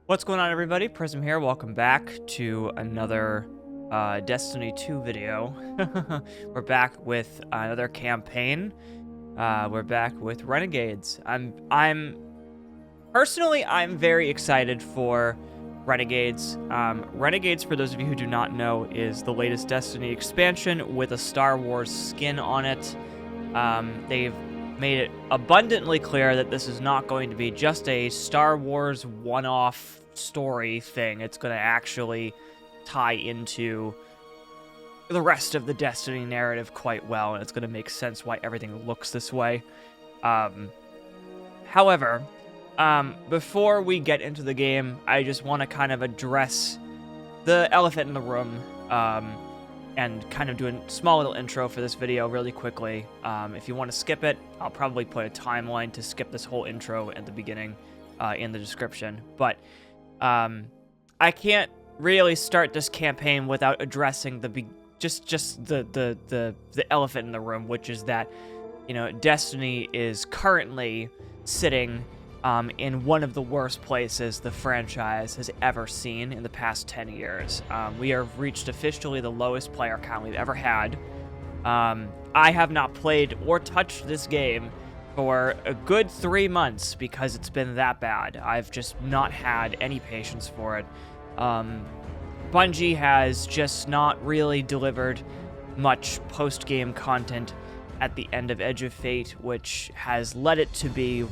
What's going on, everybody? Prism here. Welcome back to another Destiny 2 video. We're back with another campaign. We're back with Renegades. I'm personally very excited for Renegades. Renegades, for those of you who do not know, is the latest Destiny expansion with a Star Wars skin on it. They've made it abundantly clear that this is not going to be just a Star Wars one-off story thing. It's going to actually tie into the rest of the Destiny narrative quite well, and it's going to make sense why everything looks this way. However, before we get into the game, I just want to kind of address the elephant in the room, and kind of do a small little intro for this video really quickly. If you want to skip it, I'll probably put a timeline to skip this whole intro at the beginning in the description. But I can't really start this campaign without addressing the elephant in the room, which is that, you know, Destiny is currently sitting in one of the worst places the franchise has ever seen in the past 10 years. We have reached officially the lowest player count we've ever had. I have not played or touched this game for a good 3 months because it's been that bad. I've just not had any patience for it. Bungie has just not really delivered much post-game content at the end of Edge of Fate, which has led it to be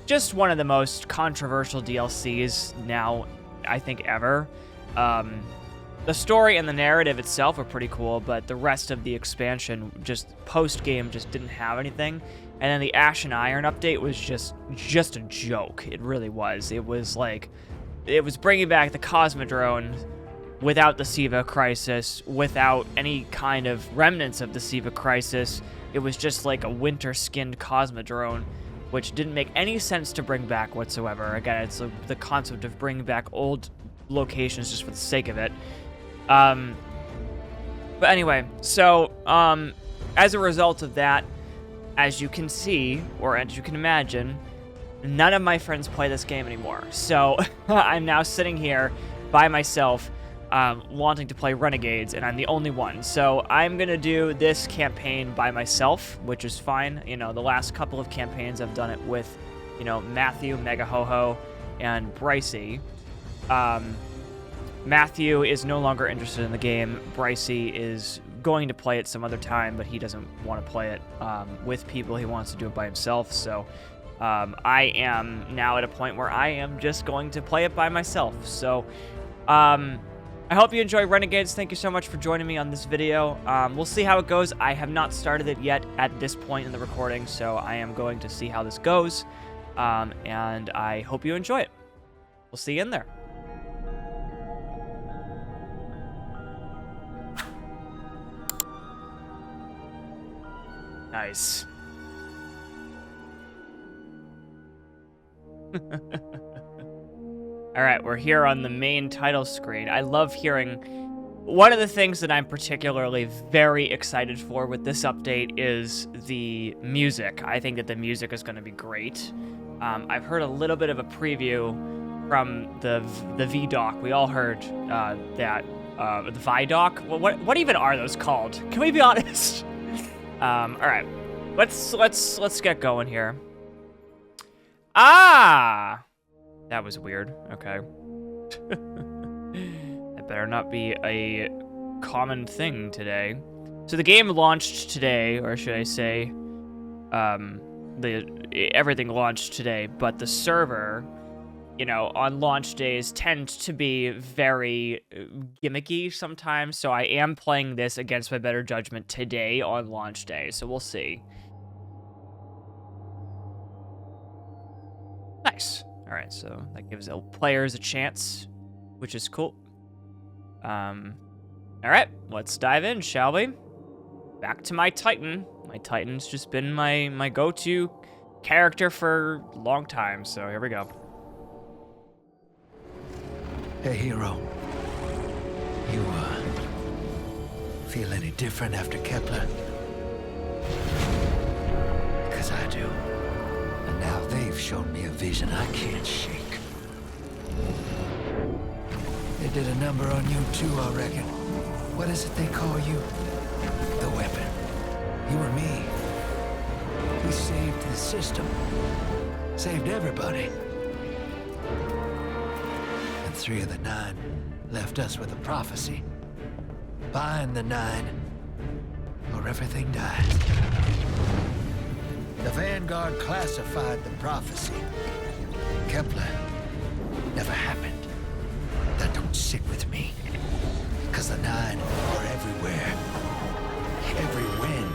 just one of the most controversial DLCs now, I think, ever. The story and the narrative itself are pretty cool, but the rest of the expansion, just post-game, just didn't have anything. And then the Ash and Iron update was just a joke. It really was. It was like, it was bringing back the Cosmodrome without the Siva Crisis, without any kind of remnants of the Siva Crisis. It was just like a winter-skinned Cosmodrome, which didn't make any sense to bring back whatsoever. Again, it's the concept of bringing back old locations just for the sake of it. But anyway, so as a result of that, as you can see, or as you can imagine, none of my friends play this game anymore. So I'm now sitting here by myself, wanting to play Renegades, and I'm the only one. So I'm gonna do this campaign by myself, which is fine. You know, the last couple of campaigns I've done it with, you know, Matthew, Mega Ho-Ho, and Brycey. Matthew is no longer interested in the game. Brycey is going to play it some other time, but he doesn't want to play it with people. He wants to do it by himself. So I am now at a point where I am just going to play it by myself. So I hope you enjoy Renegades. Thank you so much for joining me on this video. We'll see how it goes. I have not started it yet at this point in the recording, so I am going to see how this goes, and I hope you enjoy it. We'll see you in there. Nice. All right, we're here on the main title screen. I love hearing... One of the things that I'm particularly very excited for with this update is the music. I think that the music is going to be great. I've heard a little bit of a preview from the VDoc. We all heard that the VIDoc. What even are those called? Can we be honest? All right, let's get going here. Ah, that was weird. Okay. That better not be a common thing today. So the game launched today, or should I say, everything launched today, but the server, you know, on launch days tend to be very gimmicky sometimes, so I am playing this against my better judgment today on launch day, so we'll see. Nice. All right, so that gives players a chance, which is cool. All right, let's dive in, shall we? Back to my Titan. My Titan's just been my go-to character for a long time, so here we go. Hey, hero. You, feel any different after Kepler? Because I do. And now they've shown me a vision I can't shake. did a number on you too, I reckon. What is it they call you? The weapon. You and me. We saved the system. Saved everybody. And 3 of the 9 left us with a prophecy. Find the 9, or everything dies. The Vanguard classified the prophecy. Kepler never happened. That don't sit with me. Because the 9 are everywhere. Every win.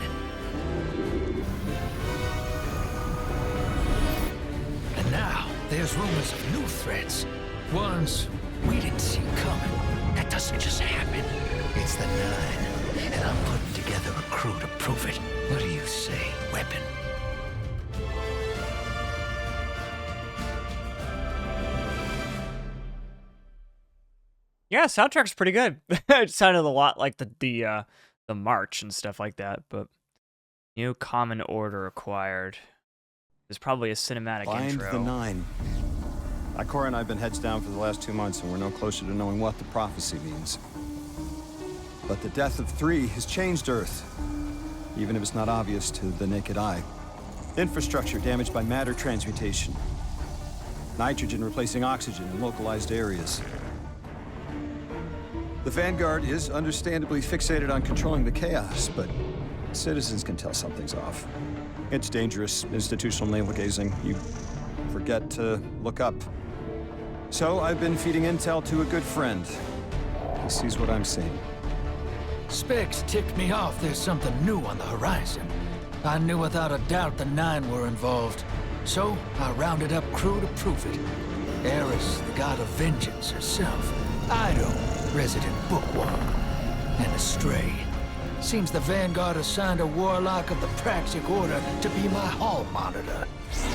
And now, there's rumors of new threats. Ones we didn't see coming. That doesn't just happen. It's the 9, and I'm putting together a crew to prove it. What do you say, weapon? Yeah, soundtrack's pretty good. It sounded a lot like the march and stuff like that, but new common order acquired. There's probably a cinematic intro. Find the 9. Ikora and I have been heads down for the last 2 months, and we're no closer to knowing what the prophecy means. But the death of 3 has changed Earth, even if it's not obvious to the naked eye. Infrastructure damaged by matter transmutation. Nitrogen replacing oxygen in localized areas. The Vanguard is understandably fixated on controlling the chaos, but citizens can tell something's off. It's dangerous, institutional navel-gazing. You forget to look up. So I've been feeding intel to a good friend. He sees what I'm seeing. Specs tipped me off there's something new on the horizon. I knew without a doubt the 9 were involved. So I rounded up crew to prove it. Eris, the god of vengeance herself. Ido, resident bookworm. And Astray. Seems the Vanguard assigned a warlock of the Praxic Order to be my hall monitor.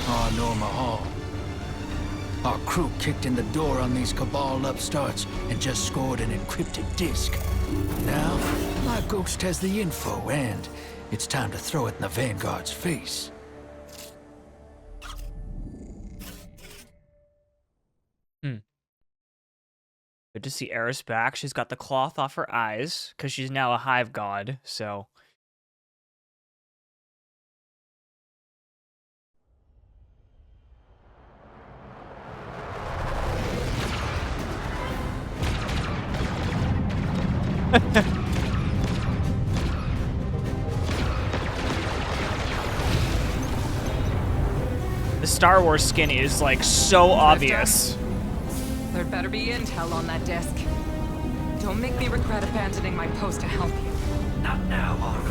Oh, Norma Hall. Our crew kicked in the door on these Cabal upstarts and just scored an encrypted disk. Now, my ghost has the info, and it's time to throw it in the Vanguard's face. Good to see Eris back. She's got the cloth off her eyes, because she's now a hive god, so... The Star Wars skin is, like, so obvious. There'd better be intel on that disk. Don't make me regret abandoning my post to help you. Not now, Honor.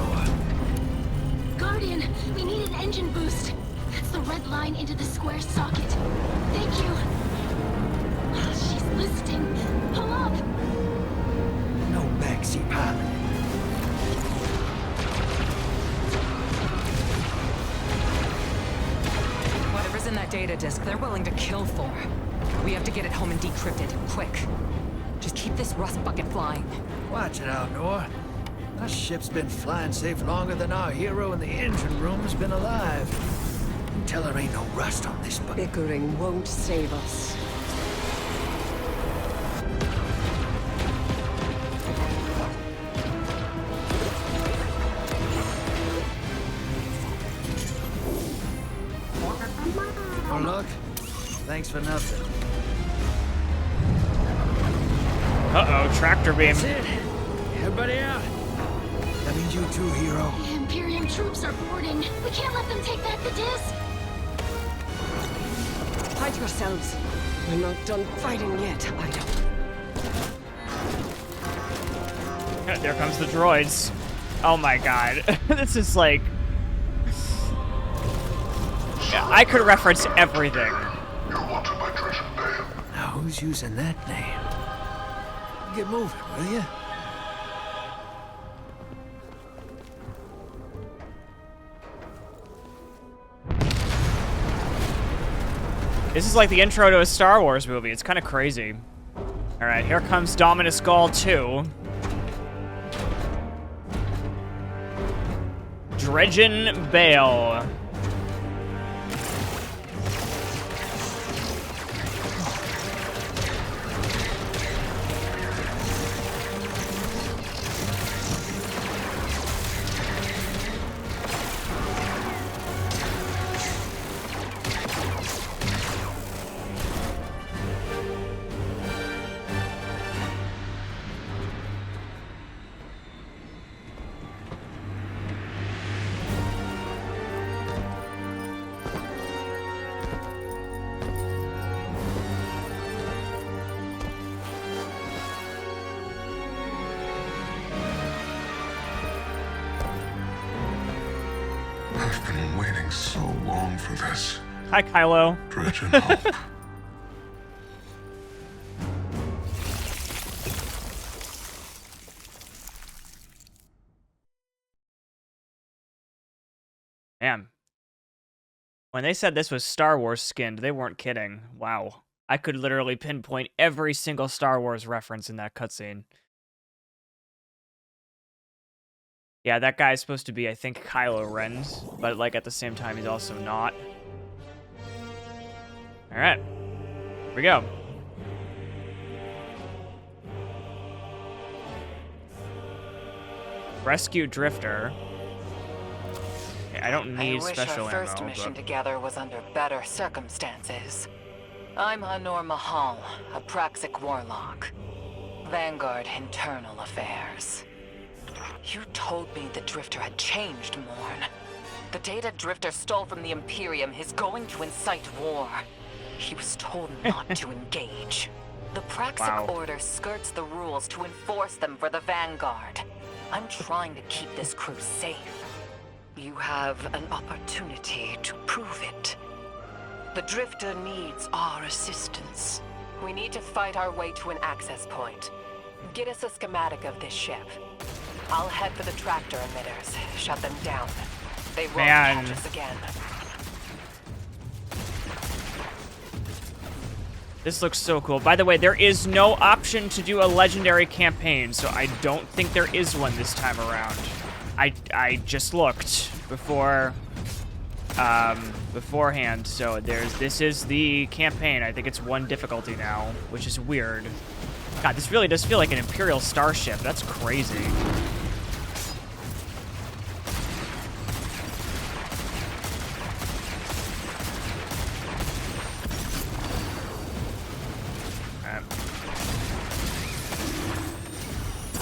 Guardian, we need an engine boost. That's the red line into the square socket. Thank you. She's listening. Pull up. No backseat pilot. Whatever's in that data disk, they're willing to kill for. We have to get it home and decrypt it, quick. Just keep this rust bucket flying. Watch it out, Nor. Our ship's been flying safe longer than our hero in the engine room's been alive. Tell her ain't no rust on this bucket. Bickering won't save us. Oh, look. Thanks for nothing. Uh-oh, tractor beam. That's it. Everybody out. That means you too, hero. The Imperium troops are boarding. We can't let them take back the disc. Hide yourselves. We're not done fighting yet, Ido. There comes the droids. Oh my god. This is like... Yeah, I could reference everything. Now who's using that name? Get moving, will you? This is like the intro to a Star Wars movie. It's kind of crazy. Alright, here comes Dominus Gall 2. Dredgen Bale. been waiting so long for this. Hi, Kylo. Dredge and hope. Man. When they said this was Star Wars skinned, they weren't kidding. Wow. I could literally pinpoint every single Star Wars reference in that cutscene. Yeah, that guy's supposed to be, I think, Kylo Ren, but, like, at the same time, he's also not. Alright. Here we go. Rescue Drifter. Okay, I don't need special I wish our first ammo, mission but... together was under better circumstances. I'm Hanor Mahal, a Praxic warlock. Vanguard Internal Affairs. You told me the Drifter had changed, Morn. The data Drifter stole from the Imperium is going to incite war. He was told not to engage. The Praxic Order skirts the rules to enforce them for the Vanguard. I'm trying to keep this crew safe. You have an opportunity to prove it. The Drifter needs our assistance. We need to fight our way to an access point. Get us a schematic of this ship. I'll head for the tractor emitters. Shut them down. They won't catch us again. This looks so cool. By the way, there is no option to do a legendary campaign, so I don't think there is one this time around. I just looked beforehand, so this is the campaign. I think it's 1 difficulty now, which is weird. God, this really does feel like an Imperial starship. That's crazy.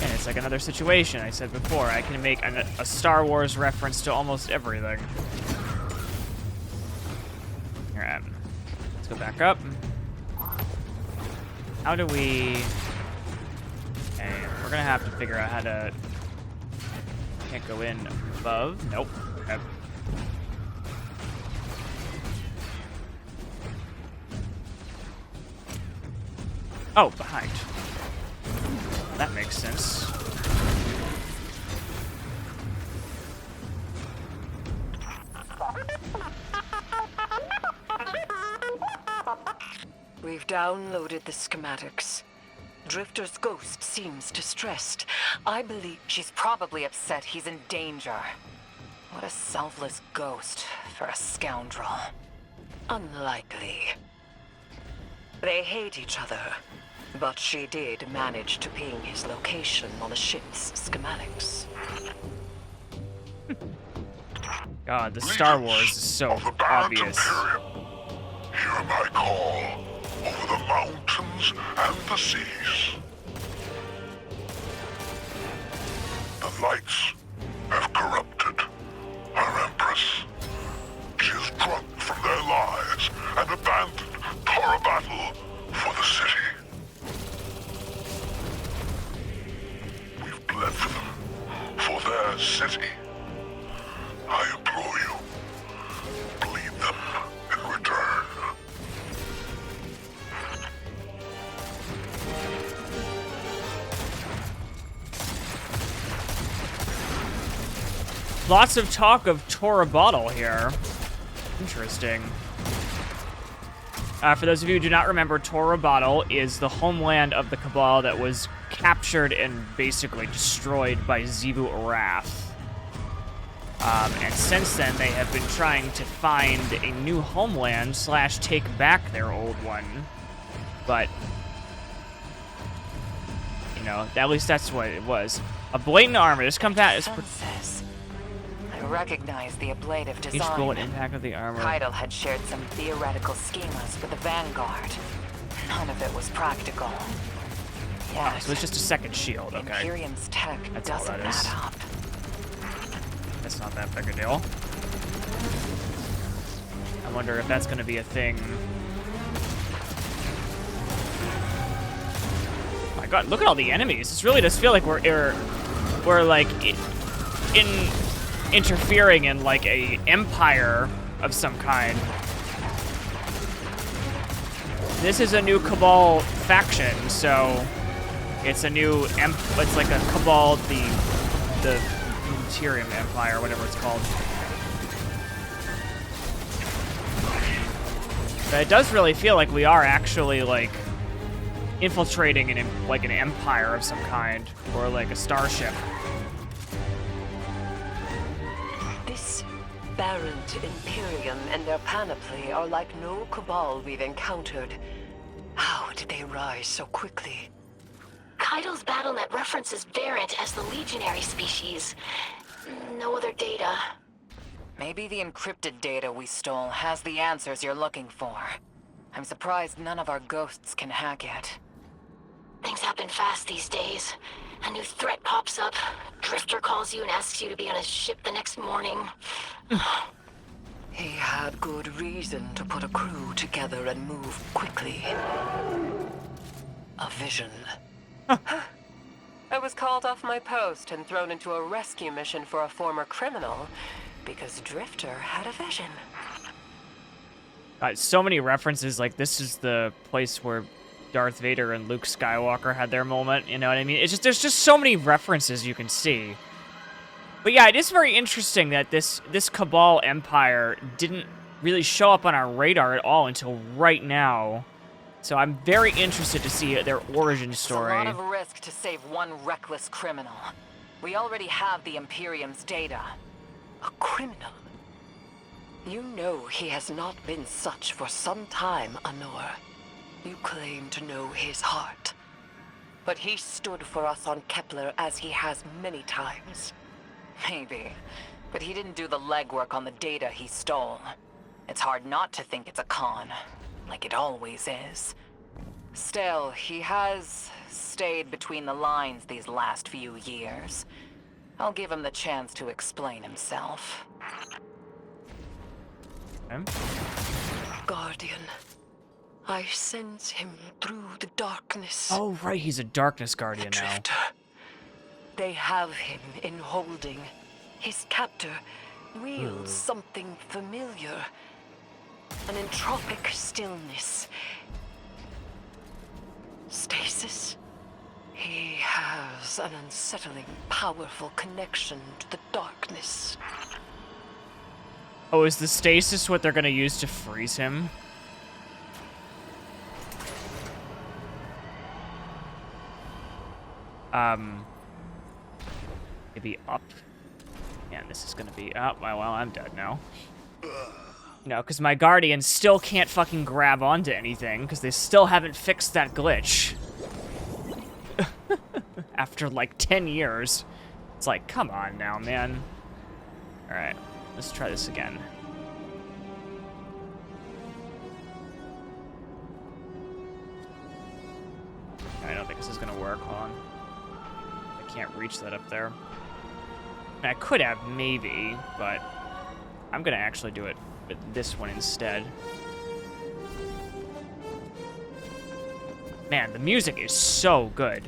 And it's like another situation. I said before, I can make a Star Wars reference to almost everything. Alright. Let's go back up. How do we... Okay, we're gonna have to figure out how to... Can't go in above. Nope. Okay. Oh, behind. That makes sense. We've downloaded the schematics. Drifter's ghost seems distressed. I believe she's probably upset he's in danger. What a selfless ghost for a scoundrel. Unlikely. They hate each other, but she did manage to ping his location on the ship's schematics. God, the Star Wars is so of the Barant obvious. Imperium. Hear my call over the mountains and the seas. The lights have corrupted our Empress. She is drunk from their lies and abandoned Torah battle for the city. We've bled for them, for their city. I implore you, bleed them in return. Lots of talk of Torah Bottle here. Interesting. For those of you who do not remember, Torah Bottle is the homeland of the Cabal that was captured and basically destroyed by Zebu Arath. And since then, they have been trying to find a new homeland / take back their old one. But, you know, at least that's what it was. A blatant armor. This comes out as... I recognize the ablative design. Each bullet impact of the armor. Keitel had shared some theoretical schemas with the Vanguard. None of it was practical. Yes. So it's just a second shield, okay. Imperium's tech That's all doesn't that is. add up. That's not that big a deal. I wonder if that's going to be a thing. Oh my god, look at all the enemies. This really does feel like we're like in interfering in like a empire of some kind. This is a new Cabal faction, so it's a new it's like a Cabal, the Imperium Empire, whatever it's called. But it does really feel like we are actually like infiltrating like an empire of some kind, or like a starship. This Barant Imperium and their panoply are like no Cabal we've encountered. How did they rise so quickly? Kaido's BattleNet references Barant as the legionary species. No other data. Maybe the encrypted data we stole has the answers you're looking for. I'm surprised none of our ghosts can hack it. Things happen fast these days. A new threat pops up. Drifter calls you and asks you to be on his ship the next morning. He had good reason to put a crew together and move quickly. A vision. I was called off my post and thrown into a rescue mission for a former criminal because Drifter had a vision. So many references, like this is the place where Darth Vader and Luke Skywalker had their moment, you know what I mean? It's just, there's just so many references you can see. But yeah, it is very interesting that this Cabal Empire didn't really show up on our radar at all until right now. So I'm very interested to see their origin story. It's a lot of risk to save one reckless criminal. We already have the Imperium's data. A criminal? You know he has not been such for some time, Anor. You claim to know his heart. But he stood for us on Kepler as he has many times. Maybe. But he didn't do the legwork on the data he stole. It's hard not to think it's a con, like it always is. Still, he has stayed between the lines these last few years. I'll give him the chance to explain himself. Guardian. I sense him through the darkness. Oh, right, he's a darkness guardian now. Drifter. They have him in holding. His captor wields something familiar. An entropic stillness. Stasis? He has an unsettling, powerful connection to the darkness. Oh, is the stasis what they're gonna use to freeze him? Maybe up. Man, this is gonna be up. Well, I'm dead now. No, because my guardians still can't fucking grab onto anything because they still haven't fixed that glitch. After like 10 years. It's like, come on now, man. Alright, let's try this again. I don't think this is gonna work. Hold on. I can't reach that up there. I could have, maybe, but I'm gonna actually do it with this one instead. Man, the music is so good.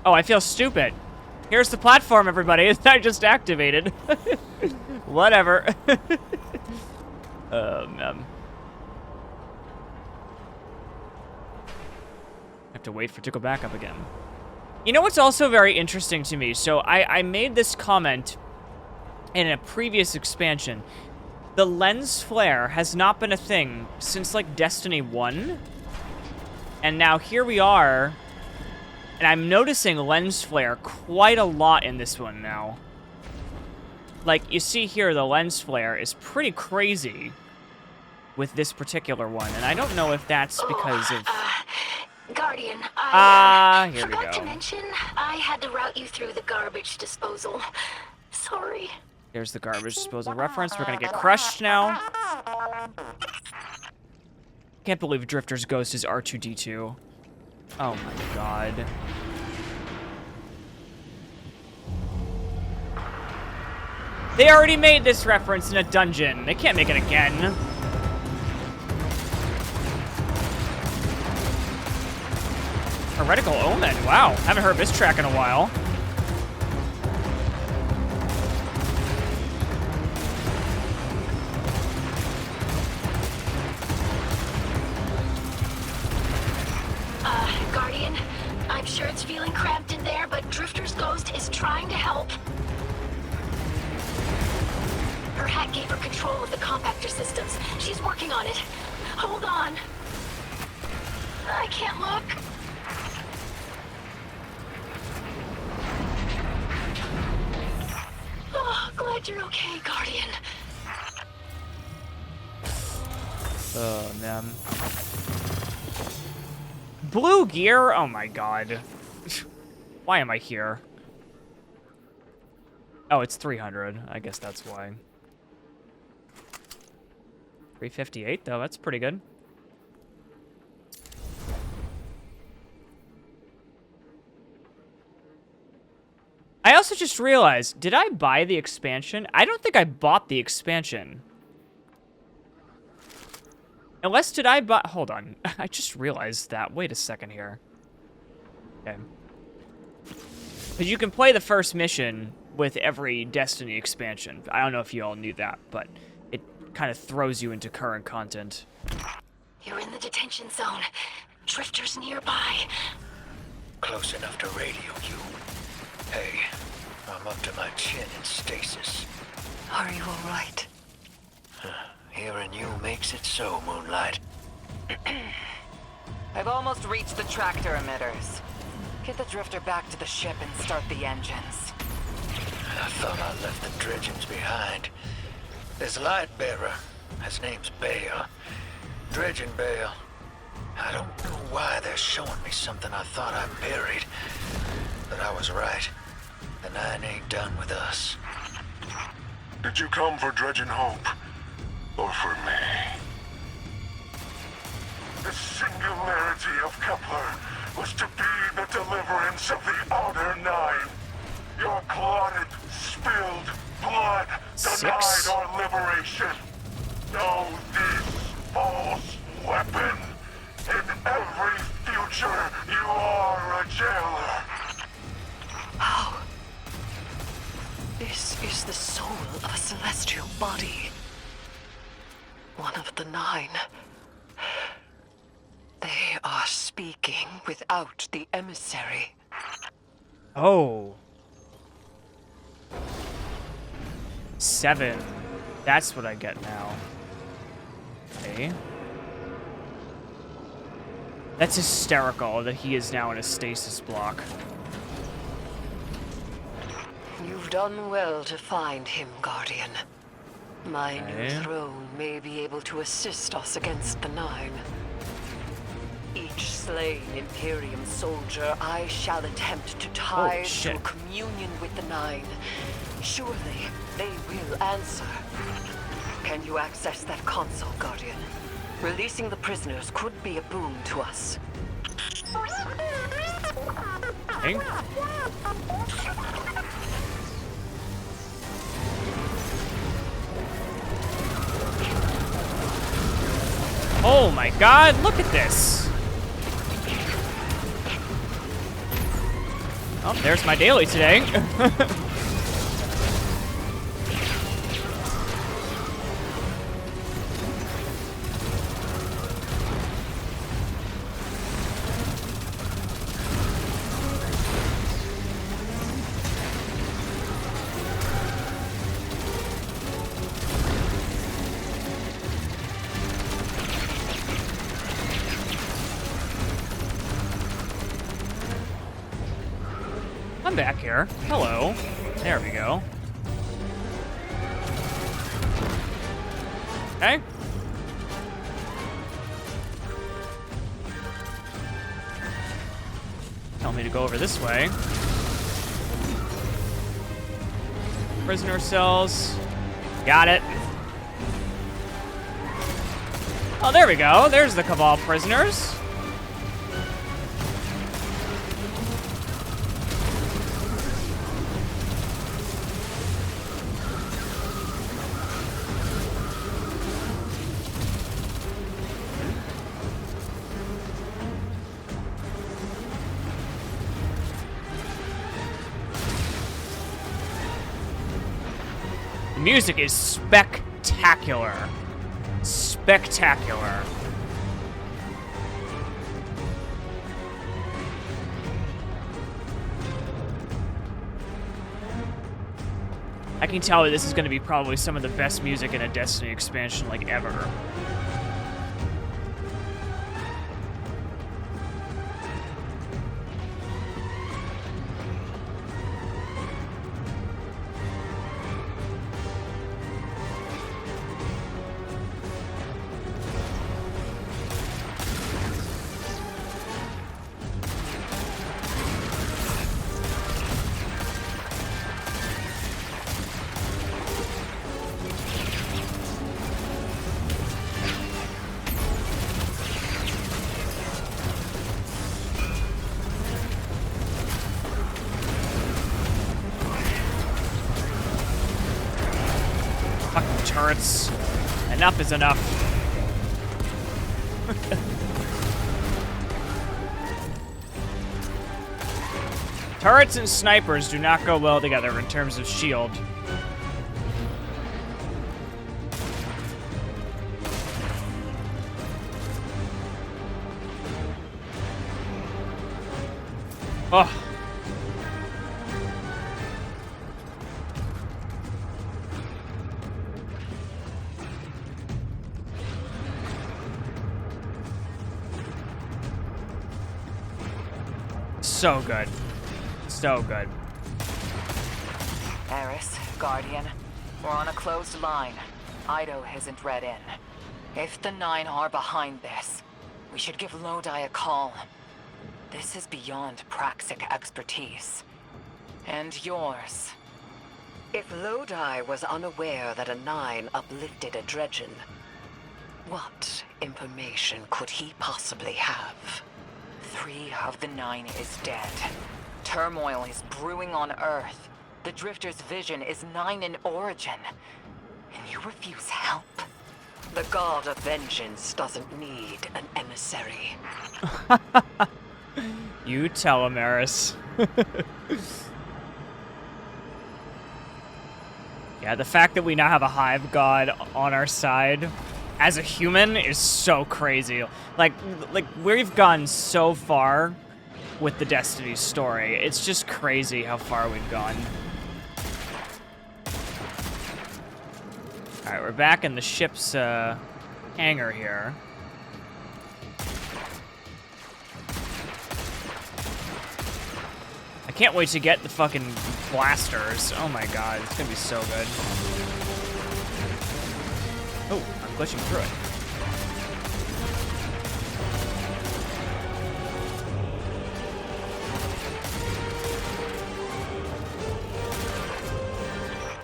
Oh, I feel stupid. Here's the platform, everybody. I just activated. Whatever. Man. Have to wait for it to go back up again. You know what's also very interesting to me? So I made this comment in a previous expansion. The lens flare has not been a thing since like Destiny 1. And now here we are. And I'm noticing lens flare quite a lot in this one now. Like, you see here, the lens flare is pretty crazy with this particular one. And I don't know if that's because of... Guardian, here I we forgot go. to mention I had to route you through the garbage disposal. Sorry. There's the garbage disposal reference. We're gonna get crushed now. Can't believe Drifter's ghost is R2-D2. Oh my god. They already made this reference in a dungeon. They can't make it again. Heretical Omen. Wow, haven't heard this track in a while. trying to help. Her hack gave her control of the compactor systems. She's working on it. Hold on. I can't look. Oh, glad you're okay, Guardian. Oh, man. Blue gear? Oh my god. Why am I here? Oh, it's 300. I guess that's why. 358, though. That's pretty good. I also just realized, did I buy the expansion? I don't think I bought the expansion. Unless did I buy... Hold on. I just realized that. Wait a second here. Okay. Because you can play the first mission with every Destiny expansion. I don't know if you all knew that, but it kind of throws you into current content. You're in the detention zone. Drifters nearby. Close enough to radio you. Hey, I'm up to my chin in stasis. Are you all right? Hearing you makes it so, Moonlight. I've almost reached the tractor emitters. Get the drifter back to the ship and start the engines. I thought I left the dredgings behind. This light bearer, his name's Bale. Dredging Bale. I don't know why they're showing me something I thought I buried. But I was right. The Nine ain't done with us. Did you come for Dredging Hope? Or for me? The singularity of Kepler was to be the deliverance of the Outer Nine. Your clotted, spilled blood denied 6. our liberation. Know this false weapon. In every future, you are a jailer. How? This is the soul of a celestial body. One of the Nine. They are speaking without the emissary. Oh. 7. That's what I get now. Okay. That's hysterical that he is now in a stasis block. You've done well to find him, Guardian. My Okay. new throne may be able to assist us against the Nine. Each slain Imperium soldier I shall attempt to tie to shit. a communion with the Nine. Surely they will answer. Can you access that console, Guardian? Releasing the prisoners could be a boon to us. Okay. Oh my god, look at this! Oh, there's my daily today. I'm back here. Hello. There we go. Okay. Tell me to go over this way. Prisoner cells. Got it. Oh, there we go. There's the Cabal prisoners. The music is spectacular. Spectacular. I can tell this is going to be probably some of the best music in a Destiny expansion, like, ever. Turrets. Enough is enough. Turrets and snipers do not go well together in terms of shield. Oh. So good. So good. Eris, Guardian, we're on a closed line. Ido isn't read in. If the 9 are behind this, we should give Lodi a call. This is beyond Praxic expertise. And yours. If Lodi was unaware that a 9 uplifted a Dredgen, what information could he possibly have? 3 of the 9 is dead. Turmoil is brewing on Earth. The Drifter's vision is 9 in origin. And you refuse help? The God of Vengeance doesn't need an emissary. You tell him, Eris. Yeah, the fact that we now have a hive god on our side as a human is so crazy. Like we've gone so far with the Destiny story. It's just crazy how far we've gone. All right, we're back in the ship's hangar here. I can't wait to get the fucking blasters. Oh my god, it's gonna be so good. Oh, I'm glitching through it.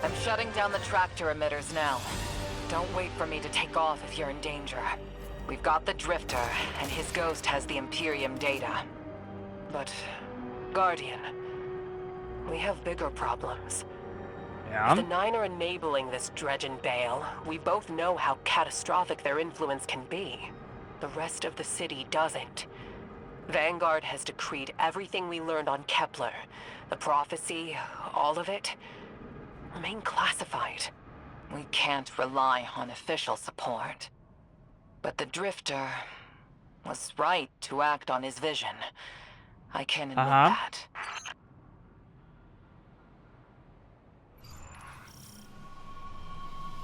I'm shutting down the tractor emitters now. Don't wait for me to take off if you're in danger. We've got the Drifter, and his ghost has the Imperium data. But, Guardian, we have bigger problems. Yeah? If the 9 are enabling this Dredgen Bale, we both know how catastrophic their influence can be. The rest of the city doesn't. Vanguard has decreed everything we learned on Kepler, the prophecy, all of it, remain classified. We can't rely on official support. But the Drifter was right to act on his vision. I can admit that.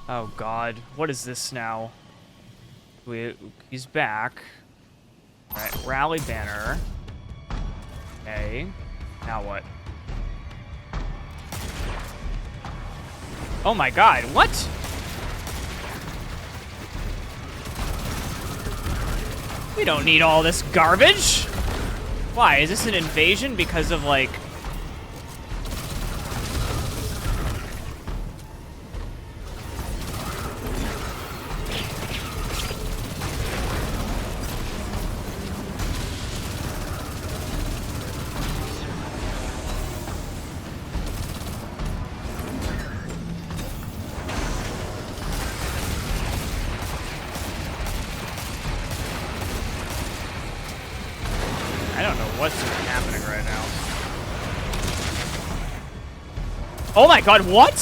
Oh god, what is this now? He's back. Alright, rally banner. Okay. Now what? Oh my god, what? We don't need all this garbage! Why, is this an invasion because of, like... What's happening right now? Oh my god, what?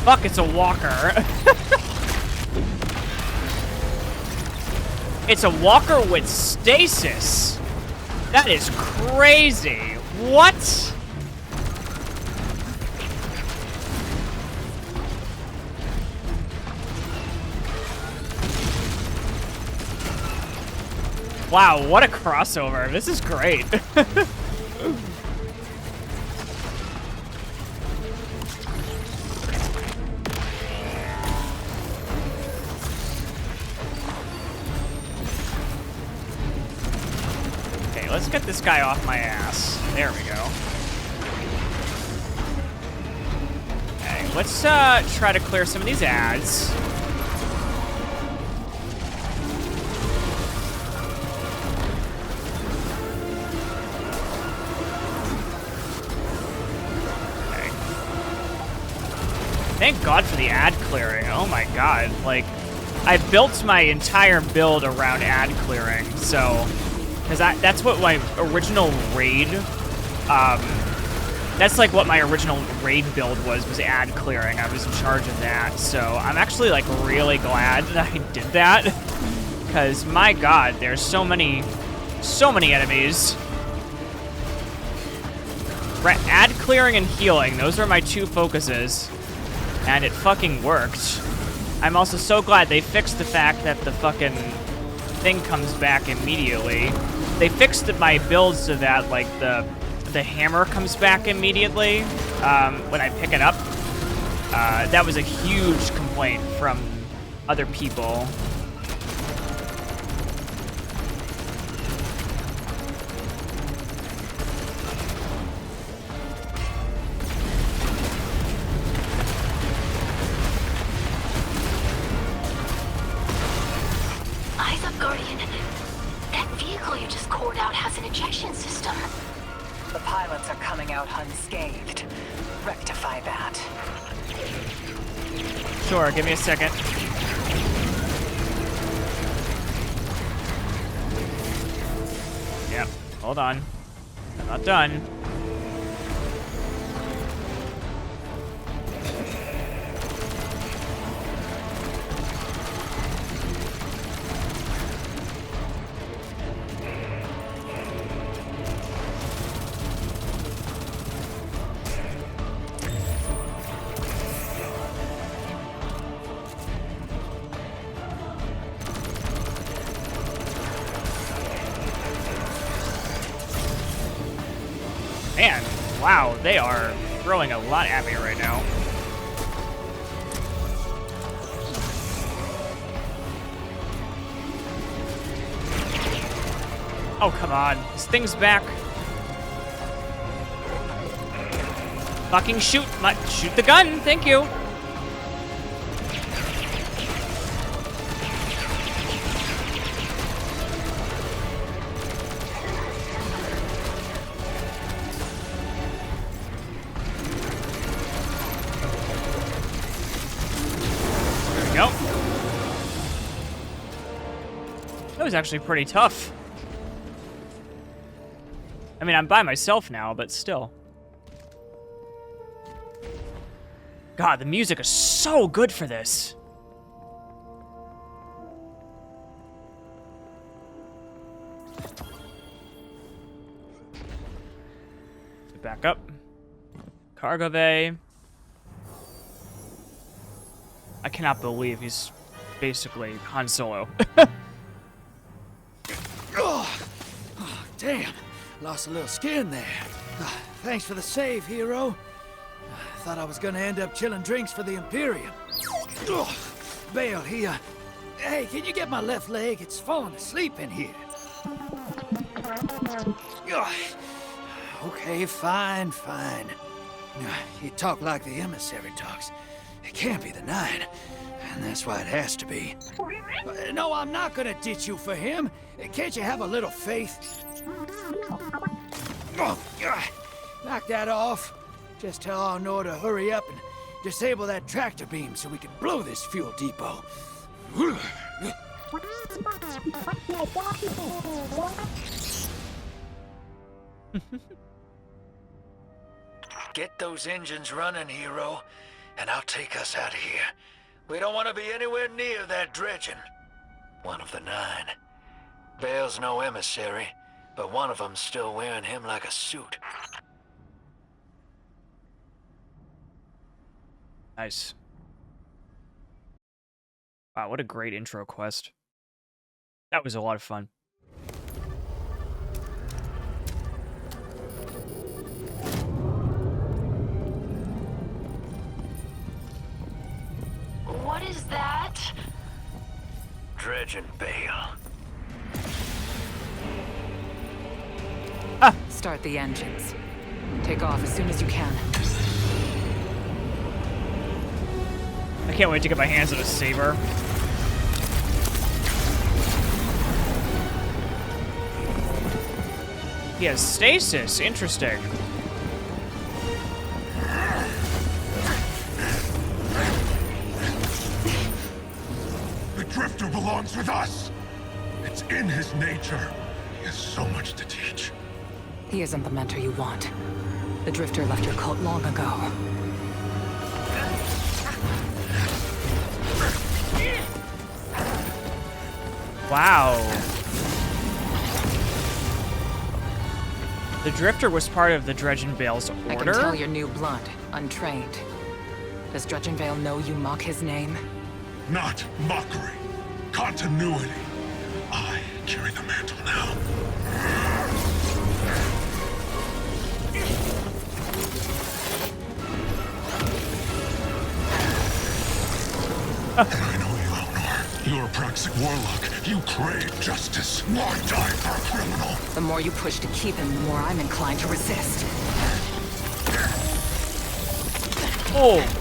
Fuck, it's a walker. It's a walker with stasis. That is crazy. What? Wow, what a crossover. This is great. Okay, let's get this guy off my ass. There we go. Okay, let's try to clear some of these ads. Thank God for the ad clearing. Oh my God. Like, I built my entire build around ad clearing, so... Because that's what my original raid... that's like what my original raid build was ad clearing. I was in charge of that, so I'm actually, like, really glad that I did that. Because, my God, there's so many enemies. Ad clearing and healing, those are my two focuses. And it fucking worked. I'm also so glad they fixed the fact that the fucking thing comes back immediately. They fixed my build so that, like, the hammer comes back immediately when I pick it up. That was a huge complaint from other people. Guardian, that vehicle you just cored out has an ejection system. The pilots are coming out unscathed. Rectify that. Sure, give me a second. Yep, hold on. I'm not done. Man, wow, they are throwing a lot at me right now. Oh, come on. This thing's back. Fucking shoot. Shoot the gun. Thank you. Nope. That was actually pretty tough. I mean, I'm by myself now, but still. God, the music is so good for this. Back up. Cargo bay. I cannot believe he's basically Han Solo. Oh, damn. Lost a little skin there. Thanks for the save, hero. I thought I was gonna end up chilling drinks for the Imperium. Bale, hey, can you get my left leg? It's falling asleep in here. Okay, fine. You talk like the emissary talks. It can't be the Nine, and that's why it has to be. No, I'm not gonna ditch you for him. Can't you have a little faith? Knock that off. Just tell Arnor to hurry up and disable that tractor beam so we can blow this fuel depot. Get those engines running, hero, and I'll take us out of here. We don't want to be anywhere near that dredging. One of the Nine. Bale's no emissary, but one of them's still wearing him like a suit. Nice. Wow, what a great intro quest. That was a lot of fun. is that? Dredge and Bale. Start the engines. Take off as soon as you can. I can't wait to get my hands on a saber. He has stasis. Interesting. The Drifter belongs with us. It's in his nature. He has so much to teach. He isn't the mentor you want. The Drifter left your cult long ago. Wow. The Drifter was part of the Dredge and Bale's order? I can tell you're new blood, untrained. Does Dredge and Bale know you mock his name? Not mockery. Continuity. I carry the mantle now. And I know you, Eleanor. You're a praxic warlock. You crave justice. Why die for a criminal? The more you push to keep him, the more I'm inclined to resist. Oh.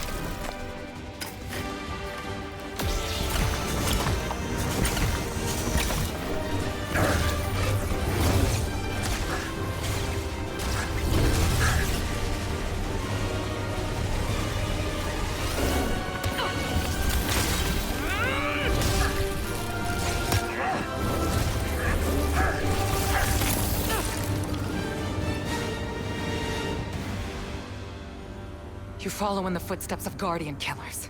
You follow in the footsteps of Guardian killers.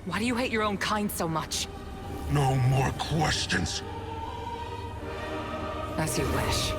Why do you hate your own kind so much? No more questions. As you wish.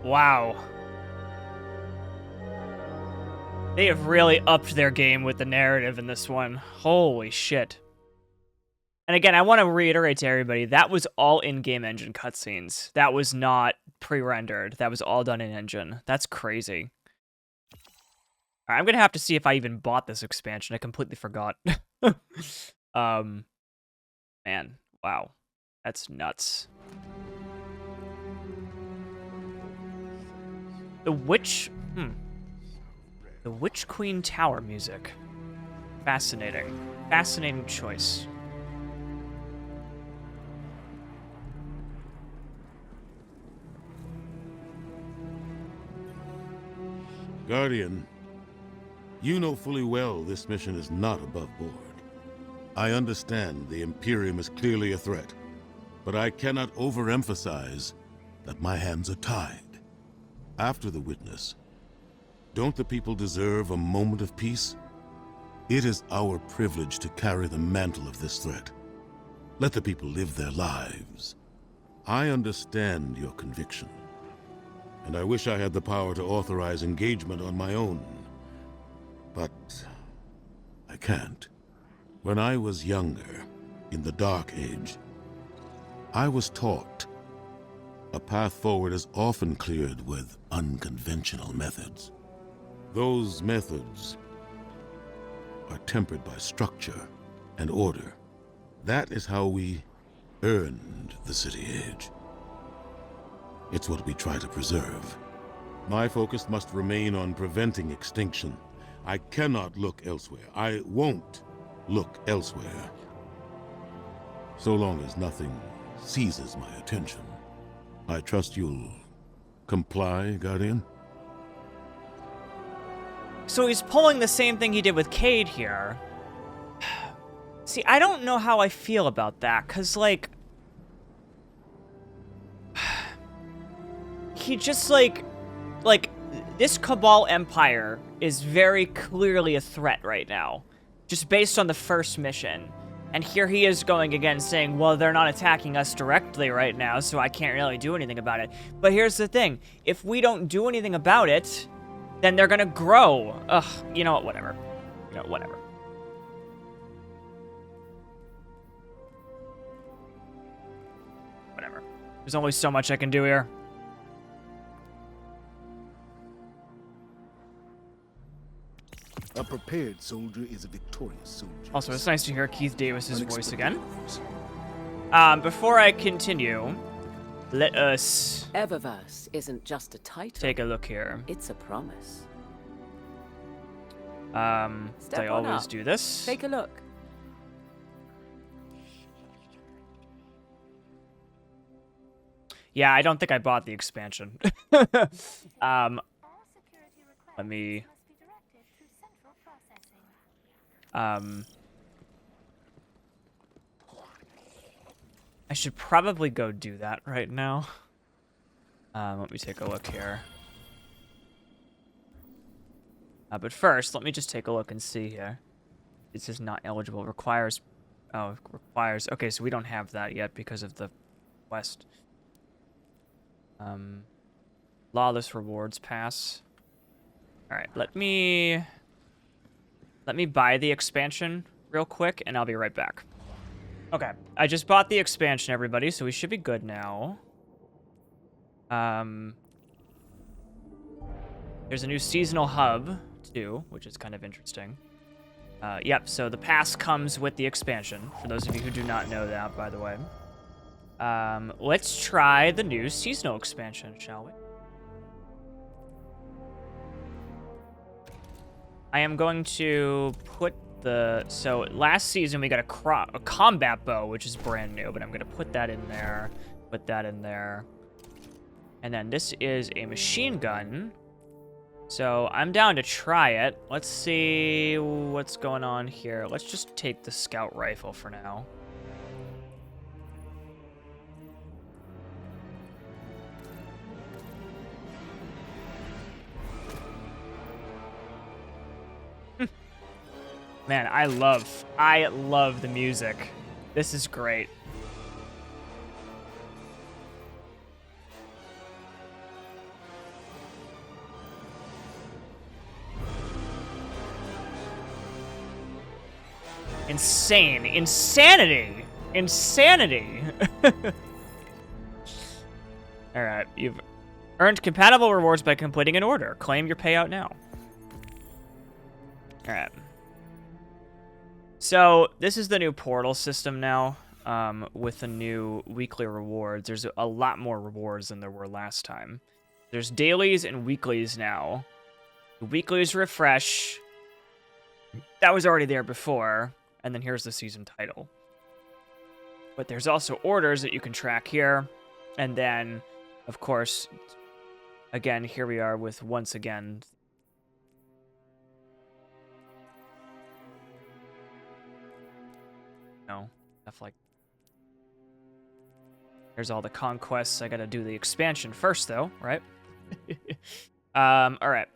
Wow. They have really upped their game with the narrative in this one. Holy shit. And again, I want to reiterate to everybody, that was all in-game engine cutscenes. That was not pre-rendered. That was all done in engine. That's crazy. All right, I'm going to have to see if I even bought this expansion. I completely forgot. Man, wow. That's nuts. The Witch Queen Tower music. Fascinating. Fascinating choice. Guardian, you know fully well this mission is not above board. I understand the Imperium is clearly a threat, but I cannot overemphasize that my hands are tied. After the witness, don't the people deserve a moment of peace? It is our privilege to carry the mantle of this threat. Let the people live their lives. I understand your conviction, and I wish I had the power to authorize engagement on my own. But I can't. When I was younger, in the Dark Age, I was taught a path forward is often cleared with unconventional methods. Those methods are tempered by structure and order. That is how we earned the City Age. It's what we try to preserve. My focus must remain on preventing extinction. I cannot look elsewhere. I won't look elsewhere. So long as nothing seizes my attention. I trust you'll comply, Guardian? So he's pulling the same thing he did with Cade here. See, I don't know how I feel about that, because, like... he just, like, like, this Cabal Empire is very clearly a threat right now, just based on the first mission. And here he is going again saying, well, they're not attacking us directly right now, so I can't really do anything about it. But here's the thing. If we don't do anything about it, then they're gonna grow. Ugh, you know what, whatever. You know, whatever. Whatever. There's only so much I can do here. A prepared soldier is a victorious soldier. Also, it's nice to hear Keith Davis's voice again. Unexpected Before I continue, let us Eververse isn't just a title. take a look here. It's a promise. As I on always up. do this. Take a look. Yeah, I don't think I bought the expansion. Let me... I should probably go do that right now. Let me take a look here. But first, let me just take a look and see here. This is not eligible. Requires... Oh, requires... Okay, so we don't have that yet because of the quest. Lawless rewards pass. Alright, let me buy the expansion real quick, and I'll be right back. Okay, I just bought the expansion, everybody, so we should be good now. There's a new seasonal hub, too, which is kind of interesting. Yep, so the pass comes with the expansion, for those of you who do not know that, by the way. Let's try the new seasonal expansion, shall we? I am going to put the... So, last season we got a combat bow, which is brand new, but I'm going to put that in there, put that in there. And then this is a machine gun. So, I'm down to try it. Let's see what's going on here. Let's just take the scout rifle for now. Man, I love the music. This is great. Insane. Insanity. Insanity. Alright, you've earned compatible rewards by completing an order. Claim your payout now. Alright. So, this is the new portal system now, with the new weekly rewards. There's a lot more rewards than there were last time. There's dailies and weeklies now. The weeklies refresh. That was already there before. And then here's the season title. But there's also orders that you can track here. And then, of course, again, here we are with, once again... No, stuff like... There's all the conquests. I gotta do the expansion first, though, right? Alright.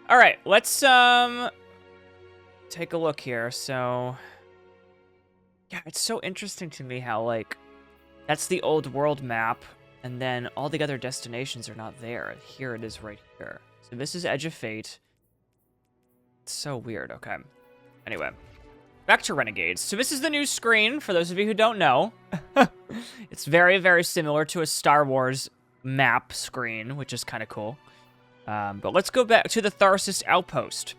Alright, let's, take a look here. So... Yeah, it's so interesting to me how, like, that's the old world map, and then all the other destinations are not there. Here it is right here. So this is Edge of Fate. It's so weird, okay. Anyway. Back to Renegades. So this is the new screen, for those of you who don't know. It's very, very similar to a Star Wars map screen, which is kind of cool. But let's go back to the Tharsis Outpost.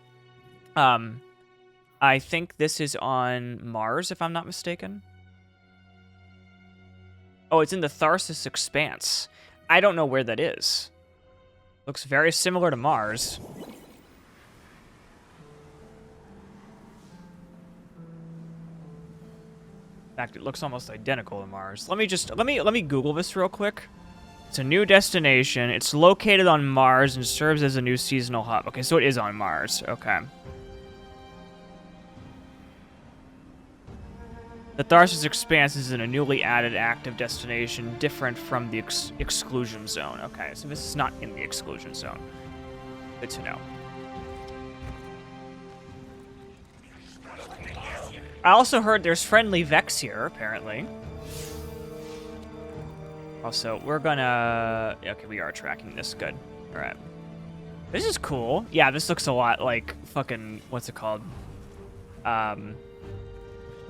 I think this is on Mars, if I'm not mistaken. Oh, it's in the Tharsis Expanse. I don't know where that is. Looks very similar to Mars. In fact, it looks almost identical to Mars. Let me Google this real quick. It's a new destination. It's located on Mars and serves as a new seasonal hub. Okay, so it is on Mars. Okay. The Tharsis Expanse is in a newly added active destination, different from the exclusion zone. Okay, so this is not in the exclusion zone. Good to know. I also heard there's friendly Vex here, apparently. Also, we're gonna... Okay, we are tracking this. Good. Alright. This is cool. Yeah, this looks a lot like fucking... What's it called?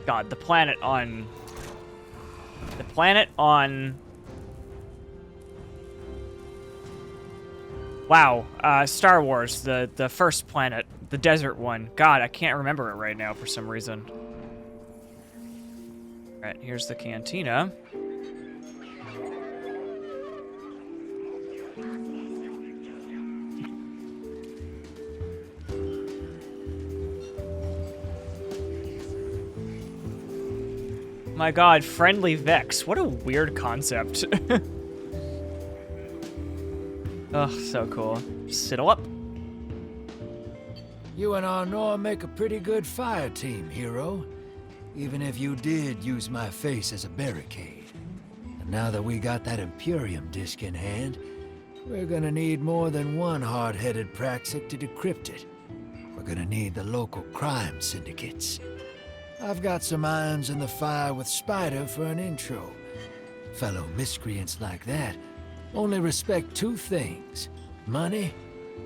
God, the planet on... The planet on... Wow, Star Wars, the first planet, the desert one. God, I can't remember it right now for some reason. Alright, here's the cantina. My god, friendly Vex. What a weird concept. Oh, so cool. Sidle up. You and Arnor make a pretty good fire team, hero. Even if you did use my face as a barricade. And now that we got that Imperium disc in hand, we're gonna need more than one hard-headed praxic to decrypt it. We're gonna need the local crime syndicates. I've got some irons in the fire with Spider for an intro. Fellow miscreants like that only respect two things: money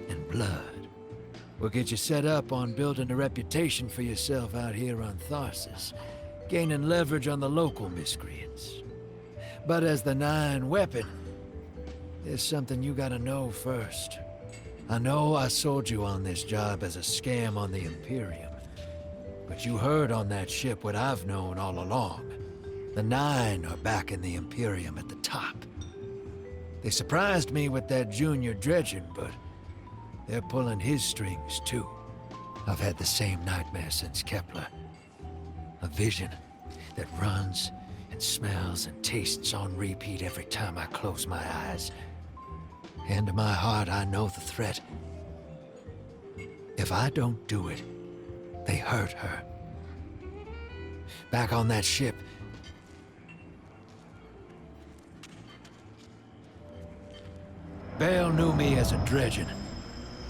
and blood. We'll get you set up on building a reputation for yourself out here on Tharsis, gaining leverage on the local miscreants. But as the 9 weapon, there's something you gotta know first. I know I sold you on this job as a scam on the Imperium, but you heard on that ship what I've known all along. The 9 are back in the Imperium at the top. They surprised me with that junior dredging, but they're pulling his strings too. I've had the same nightmare since Kepler. A vision that runs and smells and tastes on repeat every time I close my eyes. And in my heart, I know the threat. If I don't do it, they hurt her. Back on that ship, Bale knew me as a dredgen.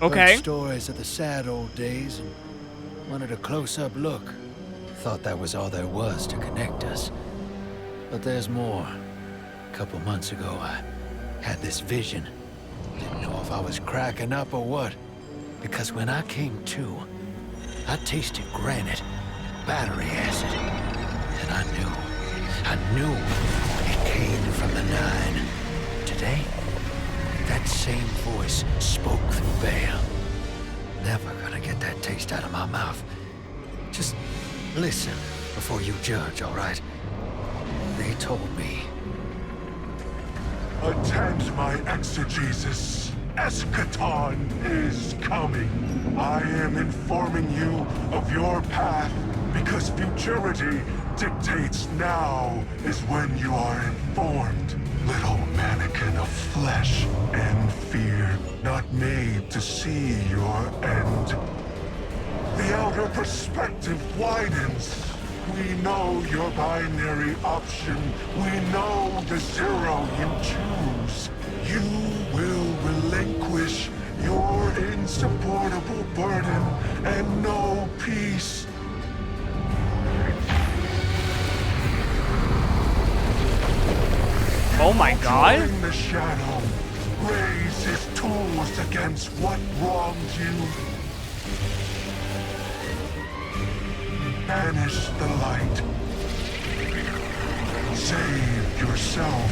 Okay. Heard stories of the sad old days and wanted a close-up look. Thought that was all there was to connect us. But there's more. A couple months ago, I had this vision. Didn't know if I was cracking up or what. Because when I came to, I tasted granite and battery acid. And I knew it came from the 9. Today, that same voice spoke through Bale. Never gonna get that taste out of my mouth. Just listen before you judge, all right? They told me. Attend my exegesis. Eschaton is coming. I am informing you of your path because futurity dictates now is when you are informed. Little mannequin of flesh and fear, not made to see your end. The outer perspective widens. We know your binary option. We know the 0 you choose. You will relinquish your insupportable burden and know peace. Oh my god. During the shadow, raise his tools against what wronged you. Banish the light. Save yourself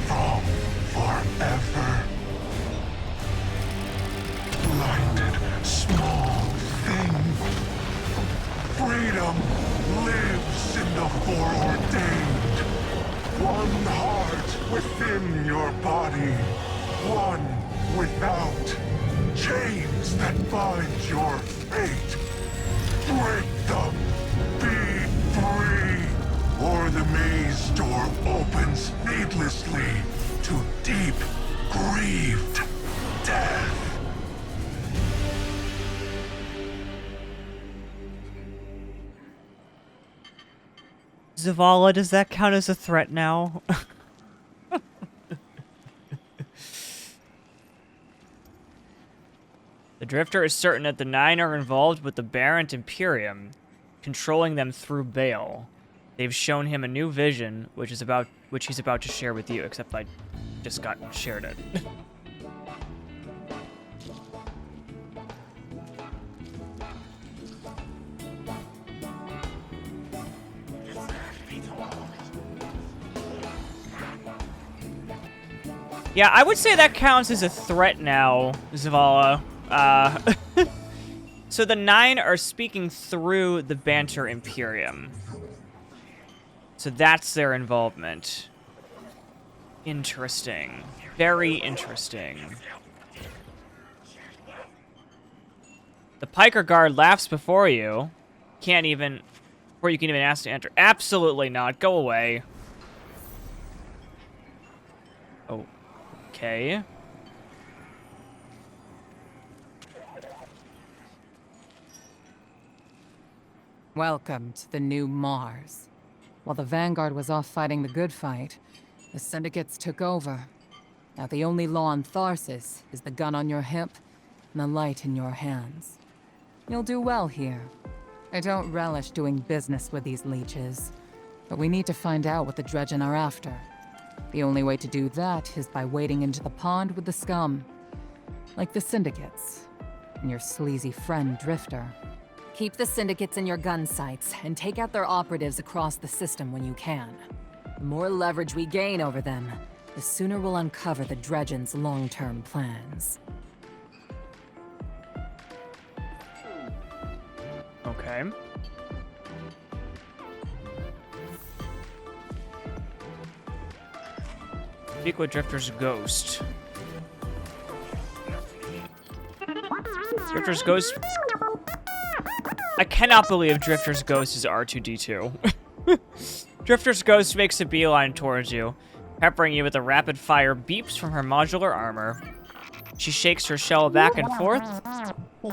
from forever. Blinded, small thing. Freedom lives in the foreordained. One heart within your body. One without. Chains that bind your fate. Break them. Be free. Or the maze door opens needlessly to deep, grieved death. Zavala, does that count as a threat now? The Drifter is certain that the Nine are involved with the Barant Imperium, controlling them through Baal. They've shown him a new vision, which he's about to share with you, except I just shared it. Yeah, I would say that counts as a threat now, Zavala. So the Nine are speaking through the Banter Imperium. So that's their involvement. Interesting. Very interesting. The Piker Guard laughs before you. Before you can even ask to enter. Absolutely not. Go away. Oh. Okay. Welcome to the new Mars. While the Vanguard was off fighting the good fight, the Syndicates took over. Now the only law on Tharsis is the gun on your hip and the light in your hands. You'll do well here. I don't relish doing business with these leeches, but we need to find out what the Dredgen are after. The only way to do that is by wading into the pond with the scum. Like the Syndicates, and your sleazy friend Drifter. Keep the Syndicates in your gun sights, and take out their operatives across the system when you can. The more leverage we gain over them, the sooner we'll uncover the Dredgen's long-term plans. Okay. Speak with Drifter's ghost. Drifter's ghost... I cannot believe Drifter's ghost is R2-D2. Drifter's ghost makes a beeline towards you, peppering you with a rapid-fire beeps from her modular armor. She shakes her shell back and forth,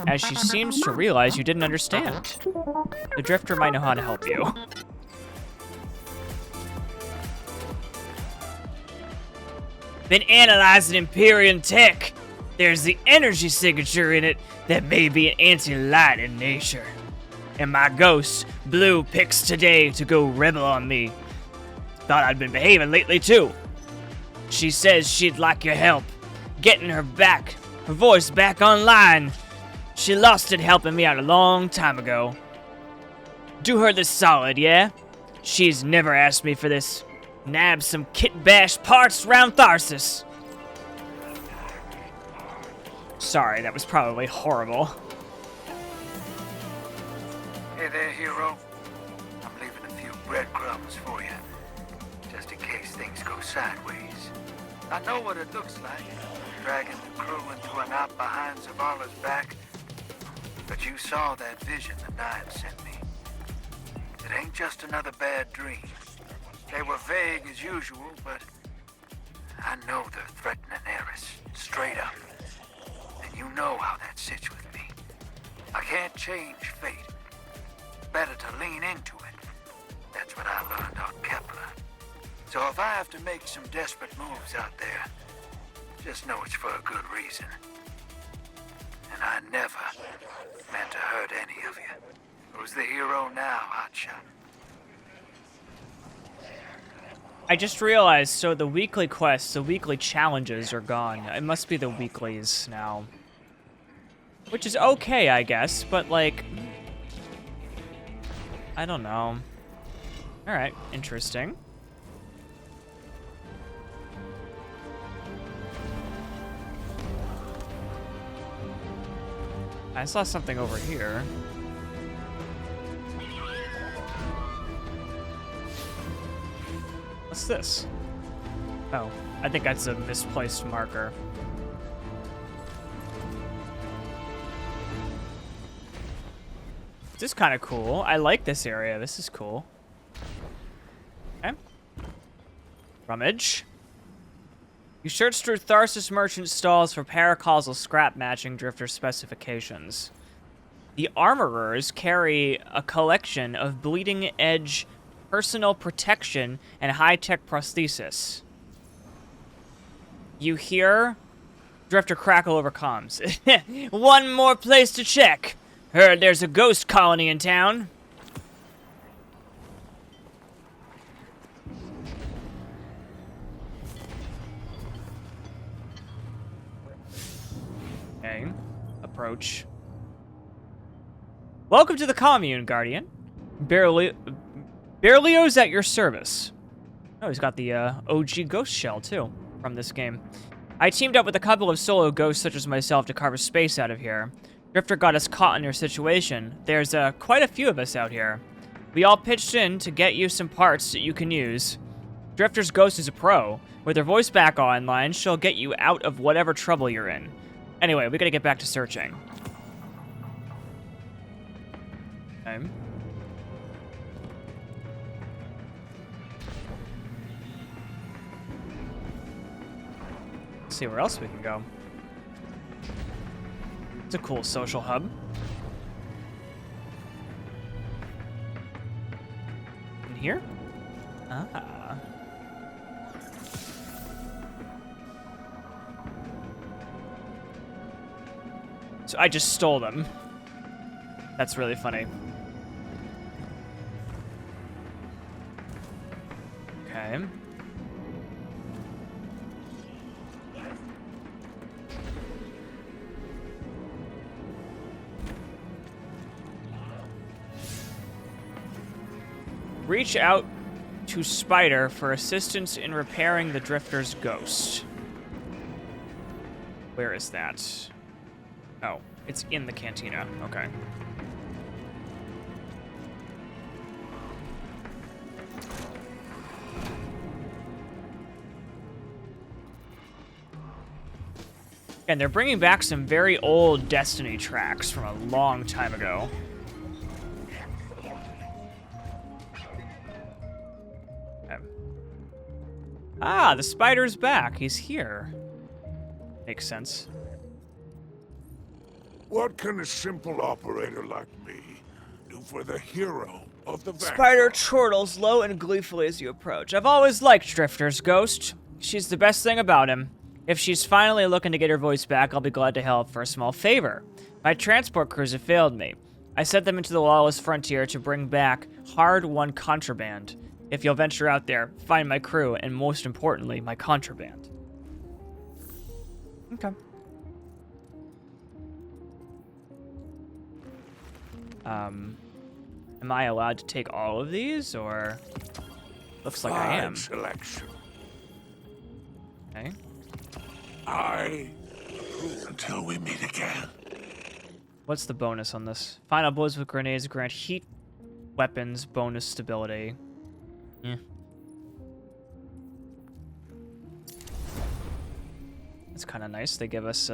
as she seems to realize you didn't understand. The Drifter might know how to help you. Been analyzing Imperium tech. There's the energy signature in it that may be anti-light in nature. And my ghost, Blue, picks today to go rebel on me. Thought I'd been behaving lately, too. She says she'd like your help, getting her voice back online. She lost it helping me out a long time ago. Do her this solid, yeah? She's never asked me for this. Nab some kit bash parts round Tharsis. Sorry, that was probably horrible. Hey there, hero. I'm leaving a few breadcrumbs for you, just in case things go sideways. I know what it looks like, dragging the crew into a knot behind Zavala's back. But you saw that vision the Nine sent me. It ain't just another bad dream. They were vague as usual, but I know they're threatening Eris, straight up. And you know how that sits with me. I can't change fate. Better to lean into it. That's what I learned on Kepler. So if I have to make some desperate moves out there, just know it's for a good reason. And I never meant to hurt any of you. Who's the hero now, Hotshot? I just realized, so the weekly quests, the weekly challenges are gone. It must be the weeklies now. Which is okay, I guess, but like... I don't know. Alright, interesting. I saw something over here. What's this? Oh, I think that's a misplaced marker. This is kind of cool. I like this area. This is cool. Okay. Rummage. You search through Tharsis merchant stalls for paracausal scrap matching Drifter specifications. The armorers carry a collection of bleeding edge personal protection and high-tech prosthesis. You hear Drifter crackle over comms. One more place to check. Heard there's a ghost colony in town. Okay. Approach. Welcome to the commune, Guardian. Berlioz at your service. Oh, he's got the OG ghost shell, too, from this game. I teamed up with a couple of solo ghosts such as myself to carve a space out of here. Drifter got us caught in your situation. There's quite a few of us out here. We all pitched in to get you some parts that you can use. Drifter's ghost is a pro. With her voice back online, she'll get you out of whatever trouble you're in. Anyway, we gotta get back to searching. Okay. Let's see where else we can go. It's a cool social hub. In here? Ah. So I just stole them. That's really funny. Okay. Reach out to Spider for assistance in repairing the Drifter's ghost. Where is that? Oh, it's in the cantina. Okay. And they're bringing back some very old Destiny tracks from a long time ago. Ah, the spider's back. He's here. Makes sense. What can a simple operator like me do for the hero of the Vanguard? Spider chortles low and gleefully as you approach. I've always liked Drifter's ghost. She's the best thing about him. If she's finally looking to get her voice back, I'll be glad to help for a small favor. My transport crews have failed me. I sent them into the lawless frontier to bring back hard-won contraband. If you'll venture out there, find my crew, and most importantly, my contraband. Okay. Am I allowed to take all of these, or? Looks like I am. Selection. Okay. I approve until we meet again. What's the bonus on this? Final blows with grenades grant heat weapons bonus stability. Yeah. That's kind of nice. They give us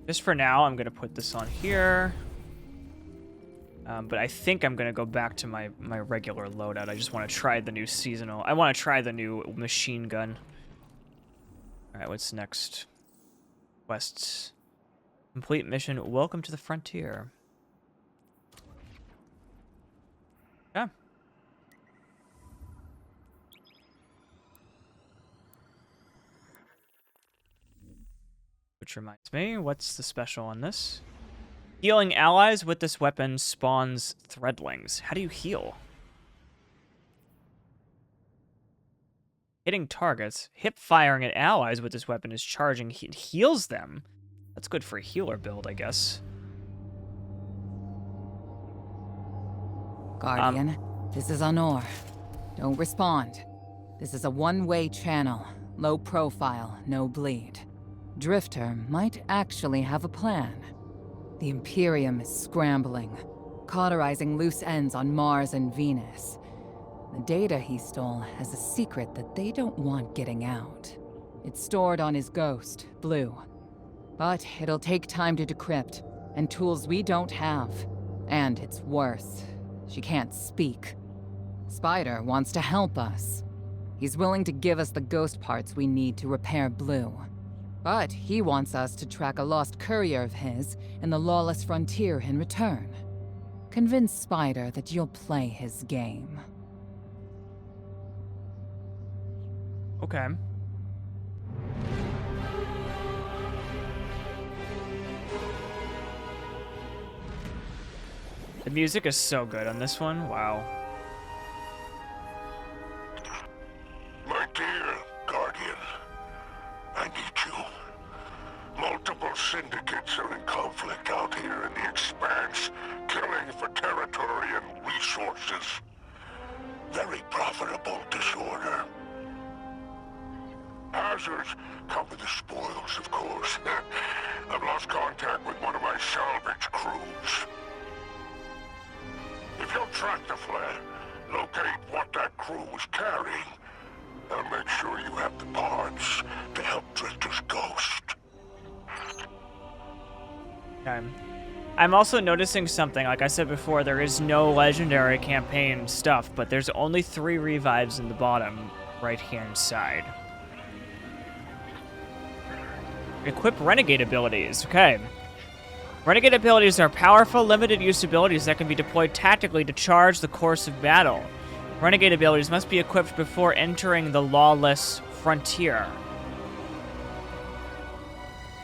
just for now, I'm gonna put this on here. But I think I'm gonna go back to my regular loadout. I just want to try the new seasonal. I want to try the new machine gun. All right, what's next? Quests. Complete mission. Welcome to the frontier. Yeah. Which reminds me, what's the special on this? Healing allies with this weapon spawns threadlings. How do you heal? Hitting targets. Hip firing at allies with this weapon is charging. It heals them. That's good for a healer build, I guess. Guardian, this is Honor. Don't respond. This is a one-way channel. Low profile, no bleed. Drifter might actually have a plan. The Imperium is scrambling, cauterizing loose ends on Mars and Venus. The data he stole has a secret that they don't want getting out. It's stored on his ghost, Blue. But it'll take time to decrypt, and tools we don't have. And it's worse. She can't speak. Spider wants to help us. He's willing to give us the ghost parts we need to repair Blue. But he wants us to track a lost courier of his in the lawless frontier in return. Convince Spider that you'll play his game. Okay. The music is so good on this one. Wow. My dear Guardian, I need you. Multiple syndicates are in conflict out here in the Expanse, killing for territory and resources. Very profitable disorder. Hazards come with the spoils, of course. I've lost contact with one of my salvage crews. If you'll track the flare, locate what that crew was carrying, I'll make sure you have the parts to help Drifter's ghost. Okay. I'm also noticing something. Like I said before, there is no legendary campaign stuff, but there's only 3 revives in the bottom right-hand side. Equip Renegade abilities. Okay. Renegade abilities are powerful, limited-use abilities that can be deployed tactically to charge the course of battle. Renegade abilities must be equipped before entering the lawless frontier.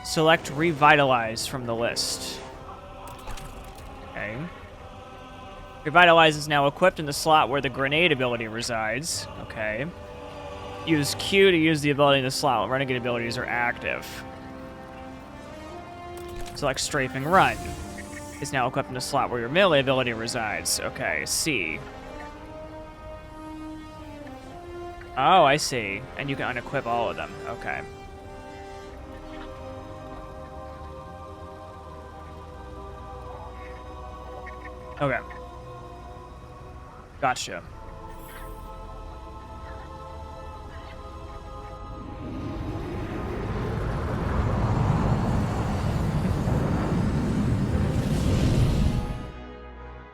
Select Revitalize from the list. Okay. Revitalize is now equipped in the slot where the grenade ability resides. Okay. Use Q to use the ability in the slot while Renegade abilities are active. Select Strafing Run. Is now equipped in the slot where your melee ability resides. Okay, C. Oh, I see. And you can unequip all of them. Okay. Okay. Gotcha.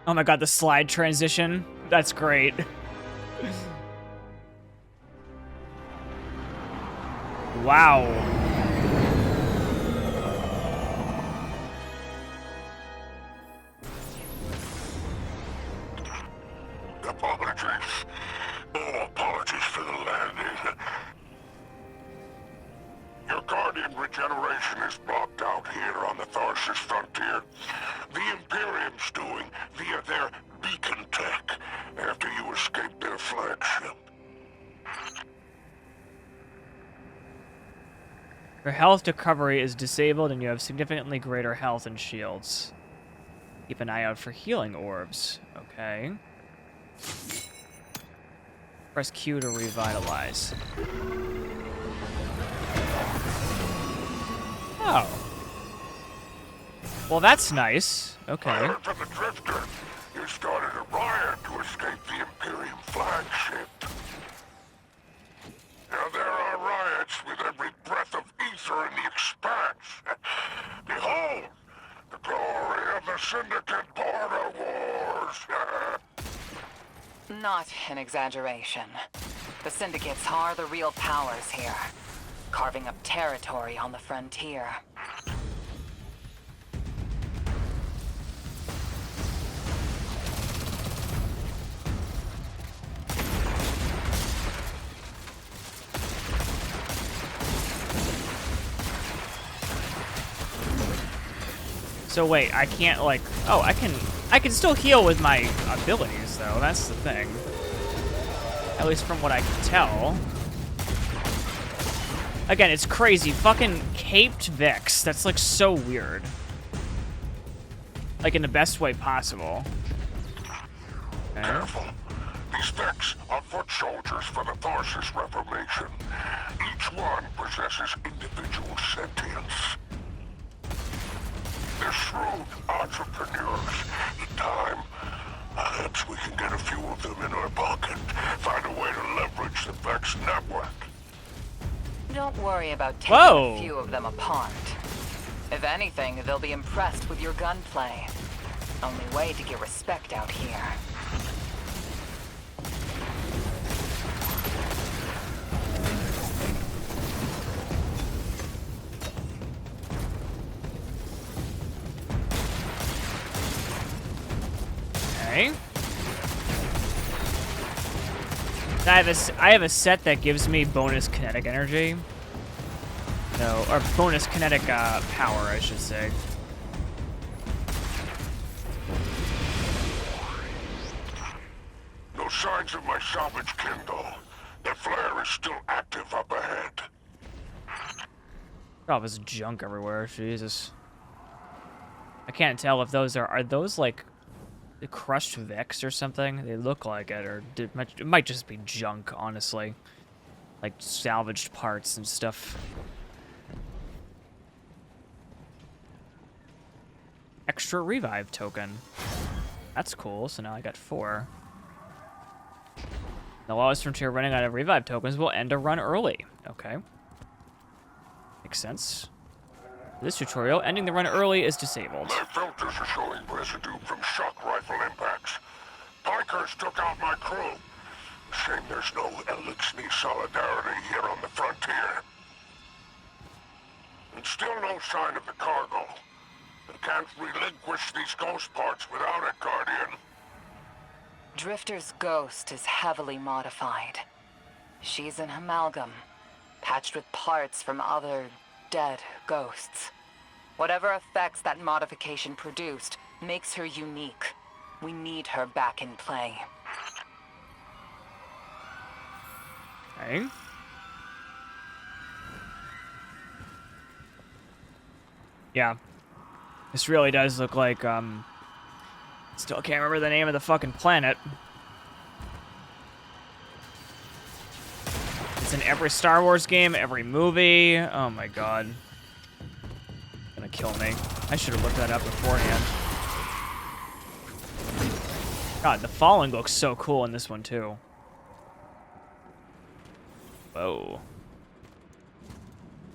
Oh my god, the slide transition. That's great. Wow. Apologies. Oh, apologies for the landing. Your Guardian regeneration is blocked out here on the Tharsis frontier. The Imperium's doing via their beacon tech after you escaped their flagship. Your health recovery is disabled and you have significantly greater health and shields. Keep an eye out for healing orbs. Okay. Press Q to revitalize. Oh. Well, that's nice. Okay. I heard from the Drifter. You started a riot to escape the Imperium flagship. Now there are riots with every breath of ether in the Expanse. Behold, the glory of the Syndicate border wars. Not an exaggeration. The Syndicates are the real powers here, carving up territory on the frontier. So wait, I can't like, oh, I can still heal with my abilities though. That's the thing. At least from what I can tell. Again, it's crazy. Fucking caped Vex. That's like so weird. Like in the best way possible. Okay. Careful. These Vex are foot soldiers for the Tharsis Reformation. Each one possesses individual sentience. They're shrewd entrepreneurs. In time, perhaps we can get a few of them in our pocket. Find a way to leverage the Vex network. Don't worry about taking Whoa. a few of them apart. If anything, they'll be impressed with your gunplay. Only way to get respect out here. Okay. I have a set that gives me bonus kinetic energy. No, or bonus kinetic power, I should say. No signs of my salvage kindle. The flare is still active up ahead. Oh, there's junk everywhere. Jesus. I can't tell if those are those like the crushed Vex or something? They look like it, or it might just be junk, honestly. Like salvaged parts and stuff. Extra revive token. That's cool, so now I got 4. The lowest frontier running out of revive tokens will end a run early. Okay. Makes sense. This tutorial, ending the run early is disabled. My filters are showing residue from shock rifle impacts. Pikers took out my crew. Shame there's no Elixir solidarity here on the frontier. And still no sign of the cargo. I can't relinquish these ghost parts without it, Guardian. Drifter's ghost is heavily modified. She's an amalgam, patched with parts from other dead ghosts. Whatever effects that modification produced makes her unique. We need her back in play. Okay. Yeah. This really does look like, still can't remember the name of the fucking planet. It's in every Star Wars game, every movie. Oh my god. Gonna kill me. I should have looked that up beforehand. God, the Fallen looks so cool in this one too. Whoa.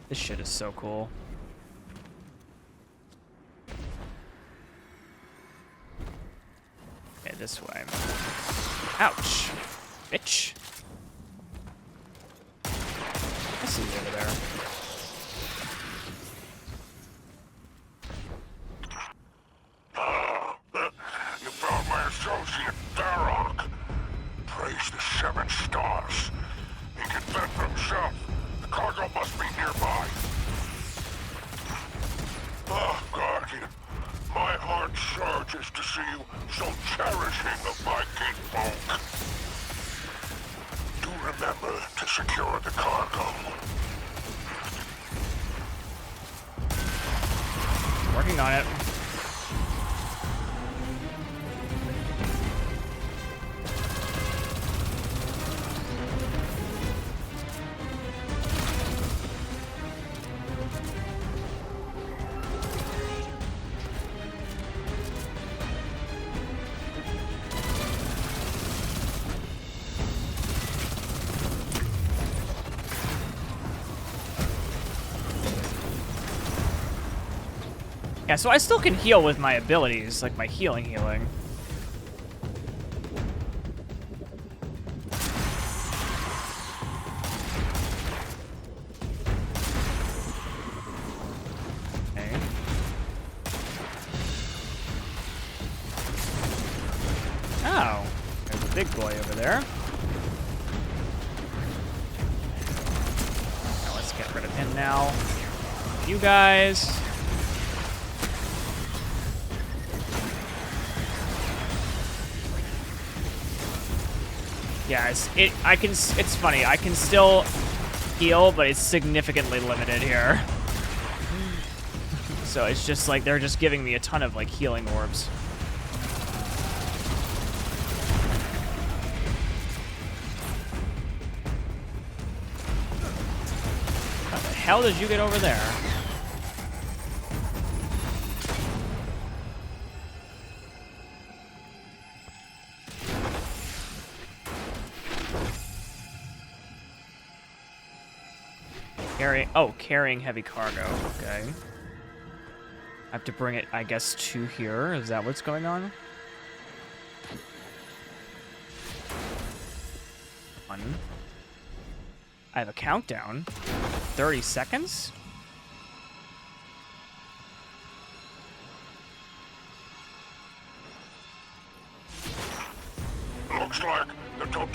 This shit is so cool. Okay, this way. Ouch. Bitch. I see you over there. You found my associate, Barant. Praise the 7 stars. He can fend for himself. The cargo must be nearby. Oh, Guardian. My heart surges to see you so cherishing of my kinfolk. Do remember to secure the cargo. Working on it. Yeah, so I still can heal with my abilities, like my healing. Okay. Oh, there's a big boy over there. Now let's get rid of him now. You guys. Yeah, it's funny. I can still heal, but it's significantly limited here. So it's just like they're just giving me a ton of like healing orbs. How the hell did you get over there? Carrying heavy cargo. Okay. I have to bring it, I guess, to here. Is that what's going on? 1. I have a countdown. 30 seconds?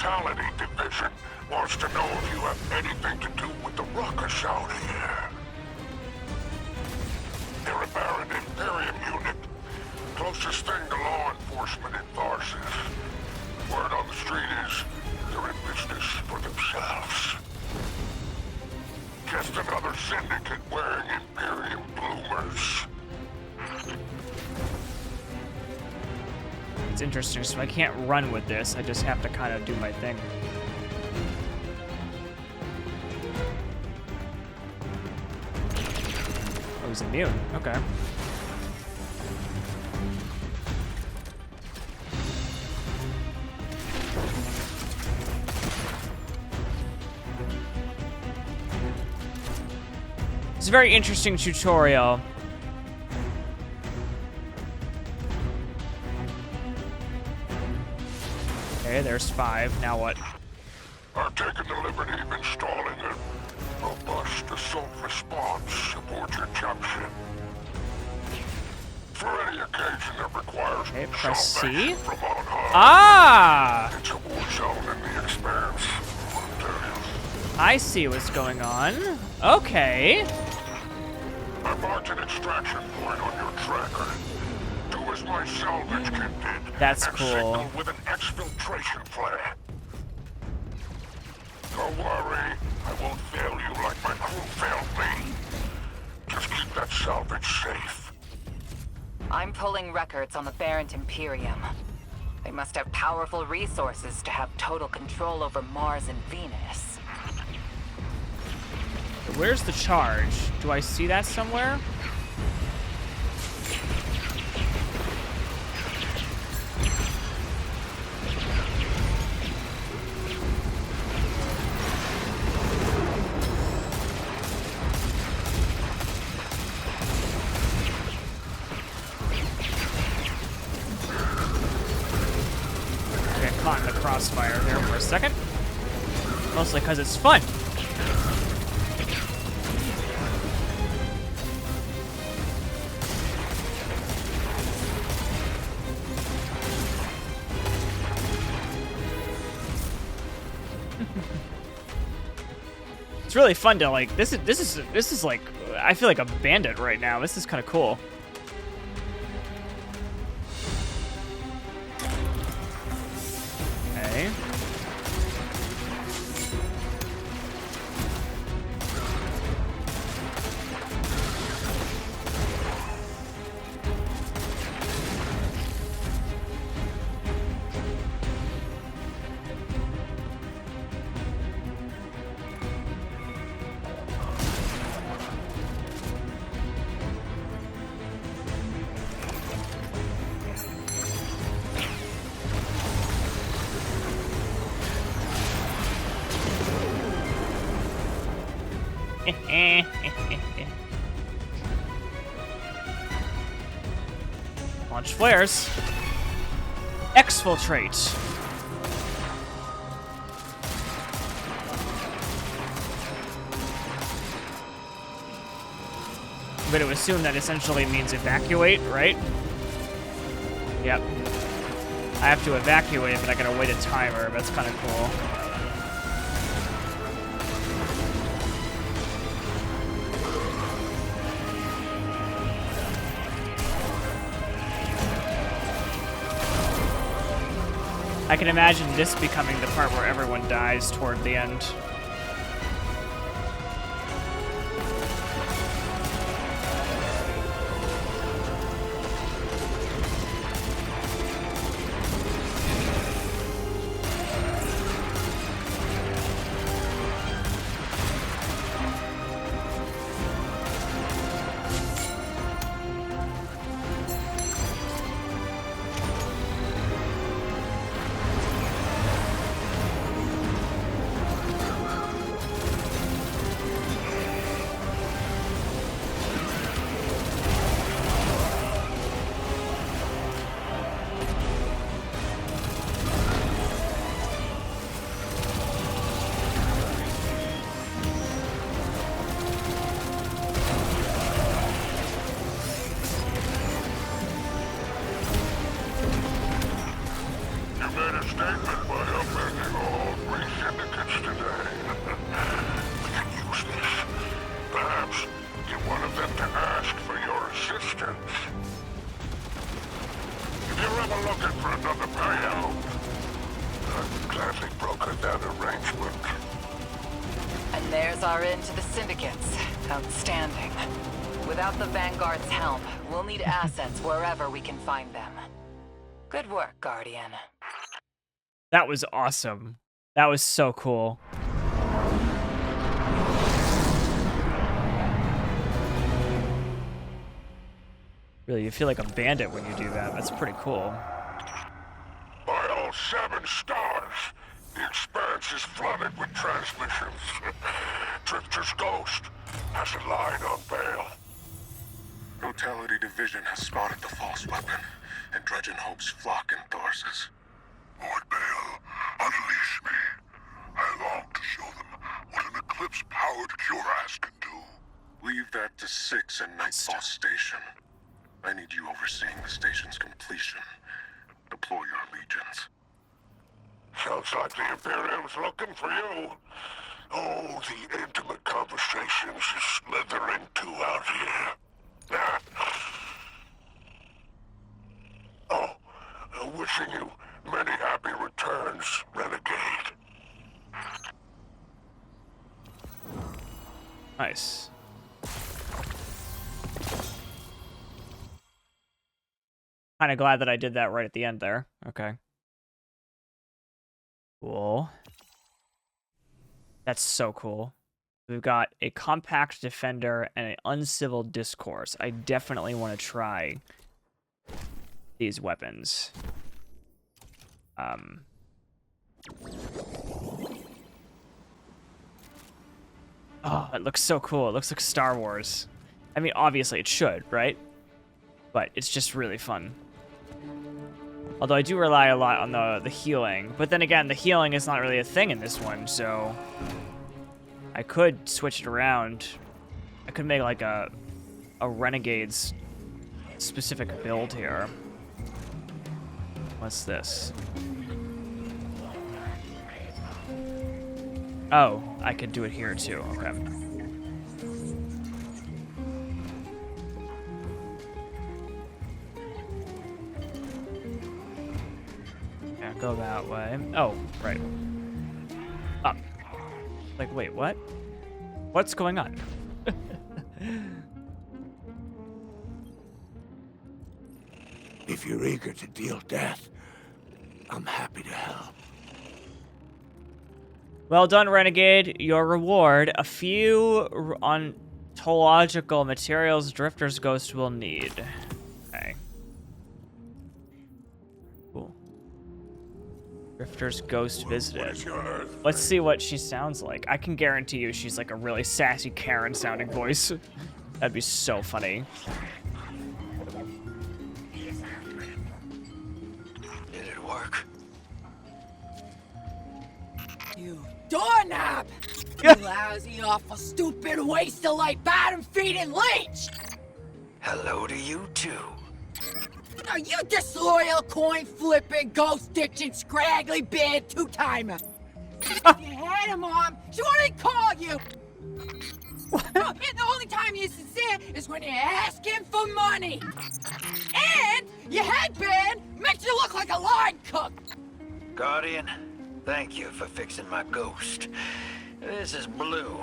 Brutality Division wants to know if you have anything to do with the ruckus out here. They're a Barant Imperium unit. Closest thing to law enforcement in Tharsis. Word on the street is they're in business for themselves. Just another syndicate wearing Imperium bloomers. It's interesting, so I can't run with this. I just have to kind of do my thing. Oh, he's immune. Okay. It's a very interesting tutorial. Okay, there's 5. Now what? I've taken the liberty of installing a robust assault response aboard your jumpship. For any occasion that requires Okay, press C. salvation from on high. Ah! It's a war zone in the expanse. I see what's going on. Okay. I marked an extraction point on your tracker. Do as my salvage kit did. That's and cool. Signal with an exfiltration flare. Don't worry, I won't fail you like my crew failed me. Just keep that salvage safe. I'm pulling records on the Barant Imperium. They must have powerful resources to have total control over Mars and Venus. Where's the charge? Do I see that somewhere? Okay, caught in the crossfire there for a second. Mostly because it's fun. It's really fun to like. This is like. I feel like a bandit right now. This is kind of cool. Okay. Launch flares. Exfiltrate. I'm going to assume that essentially means evacuate, right? Yep. I have to evacuate, but I gotta wait a timer. That's kind of cool. I can imagine this becoming the part where everyone dies toward the end. distance. If you're ever looking for another payout, I'd gladly broker that arrangement. And there's our end to the Syndicates. Outstanding. Without the Vanguard's help, we'll need assets wherever we can find them. Good work, Guardian. That was awesome. That was so cool. Really, you feel like a bandit when you do that. That's pretty cool. By all 7 stars, the expanse is flooded with transmissions. Drifter's ghost has a line on bail. Totality Division has spotted the false weapon, and Dredgen hopes flock endorses. Lord Bale, unleash me. I long to show them what an Eclipse-powered cuirass can do. Leave that to 6 and Nightfall Station. I need you overseeing the station's completion. Deploy your legions. Sounds like the Imperium's looking for you. Oh, the intimate conversations you slither into out here. Oh, wishing you many happy returns, Renegade. Nice. Kind of glad that I did that right at the end there. Okay. Cool. That's so cool. We've got a compact defender and an uncivil discourse. I definitely want to try these weapons. Oh, it looks so cool. It looks like Star Wars. I mean, obviously it should, right? But it's just really fun. Although I do rely a lot on the healing. But then again, the healing is not really a thing in this one, so I could switch it around. I could make like a Renegades specific build here. What's this? Oh, I could do it here too. Okay. Yeah, go that way. Oh, right. Up. Like, wait, what? What's going on? If you're eager to deal death, I'm happy to help. Well done, Renegade. Your reward, a few ontological materials Drifter's Ghost will need. Okay. Cool. Drifter's Ghost visited. Let's see what she sounds like. I can guarantee you she's like a really sassy Karen sounding voice. That'd be so funny. Did it work? You doorknob! You lousy, awful, stupid, waste of light, bottom-feeding leech! Hello to you, too. Are you disloyal, coin-flipping, ghost-ditching, scraggly beard two-timer? If you had a mom, she wouldn't call you! No, and the only time you're sincere is when you're asking for money! And your headband makes you look like a line cook! Guardian, thank you for fixing my ghost. This is Blue.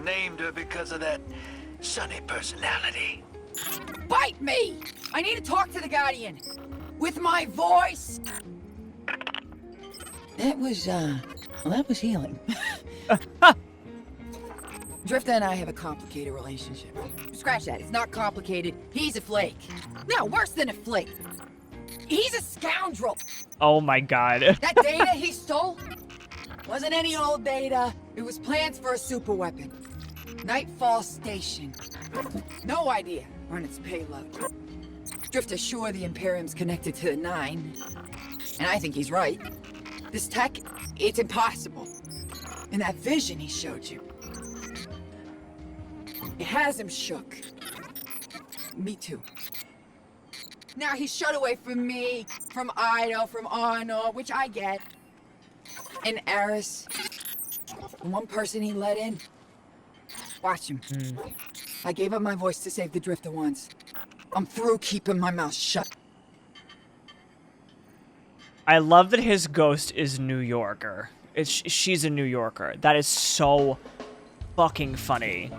Named her because of that sunny personality. Bite me! I need to talk to the Guardian. With my voice. That was, well, that was healing. Drifter and I have a complicated relationship. Scratch that, it's not complicated. He's a flake. No, worse than a flake. He's a scoundrel. Oh my god. That data he stole wasn't any old data. It was plans for a superweapon. Nightfall Station. No idea on its payload. Drifter's sure the Imperium's connected to the 9. And I think he's right. This tech, it's impossible. And that vision he showed you, it has him shook. Me too. Now he's shut away from me, from Ido, from Arno, which I get. And Eris. And one person he let in. Watch him. I gave up my voice to save the Drifter once. I'm through keeping my mouth shut. I love that his ghost is New Yorker. She's a New Yorker. That is so fucking funny.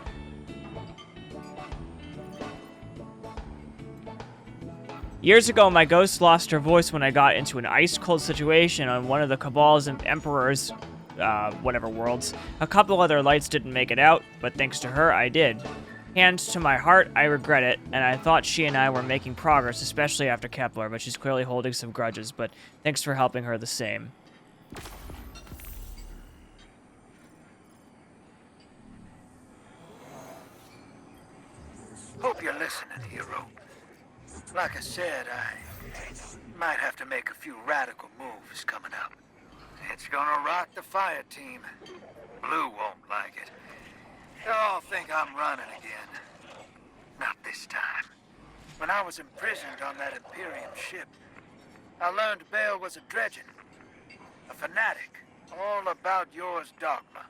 Years ago, my ghost lost her voice when I got into an ice-cold situation on one of the Cabal's and Emperor's, whatever worlds. A couple other lights didn't make it out, but thanks to her, I did. Hand to my heart, I regret it, and I thought she and I were making progress, especially after Kepler, but she's clearly holding some grudges, but thanks for helping her the same. Hope you're listening, hero. Like I said, I might have to make a few radical moves coming up. It's gonna rock the fire team. Blue won't like it. They'll all think I'm running again. Not this time. When I was imprisoned on that Imperium ship, I learned Bale was a dredgen. A fanatic, all about yours dogma.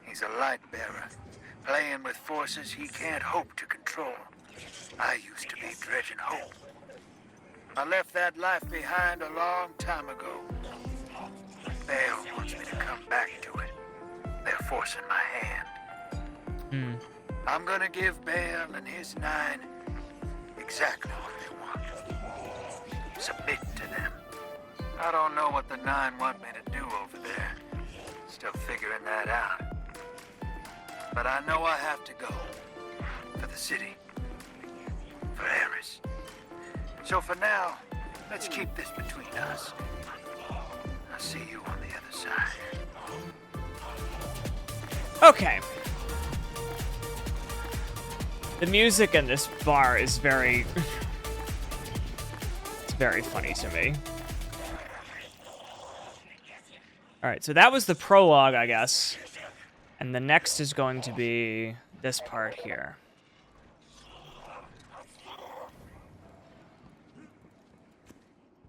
He's a light bearer, playing with forces he can't hope to control. I used to be dredging hope. I left that life behind a long time ago. Bale wants me to come back to it. They're forcing my hand. I'm gonna give Bale and his 9 exactly what they want. Submit to them. I don't know what the 9 want me to do over there. Still figuring that out. But I know I have to go. For the city. For Eris. So for now, let's keep this between us. I'll see you on the other side. Okay. The music in this bar is very... it's very funny to me. Alright, so that was the prologue, I guess. And the next is going to be this part here.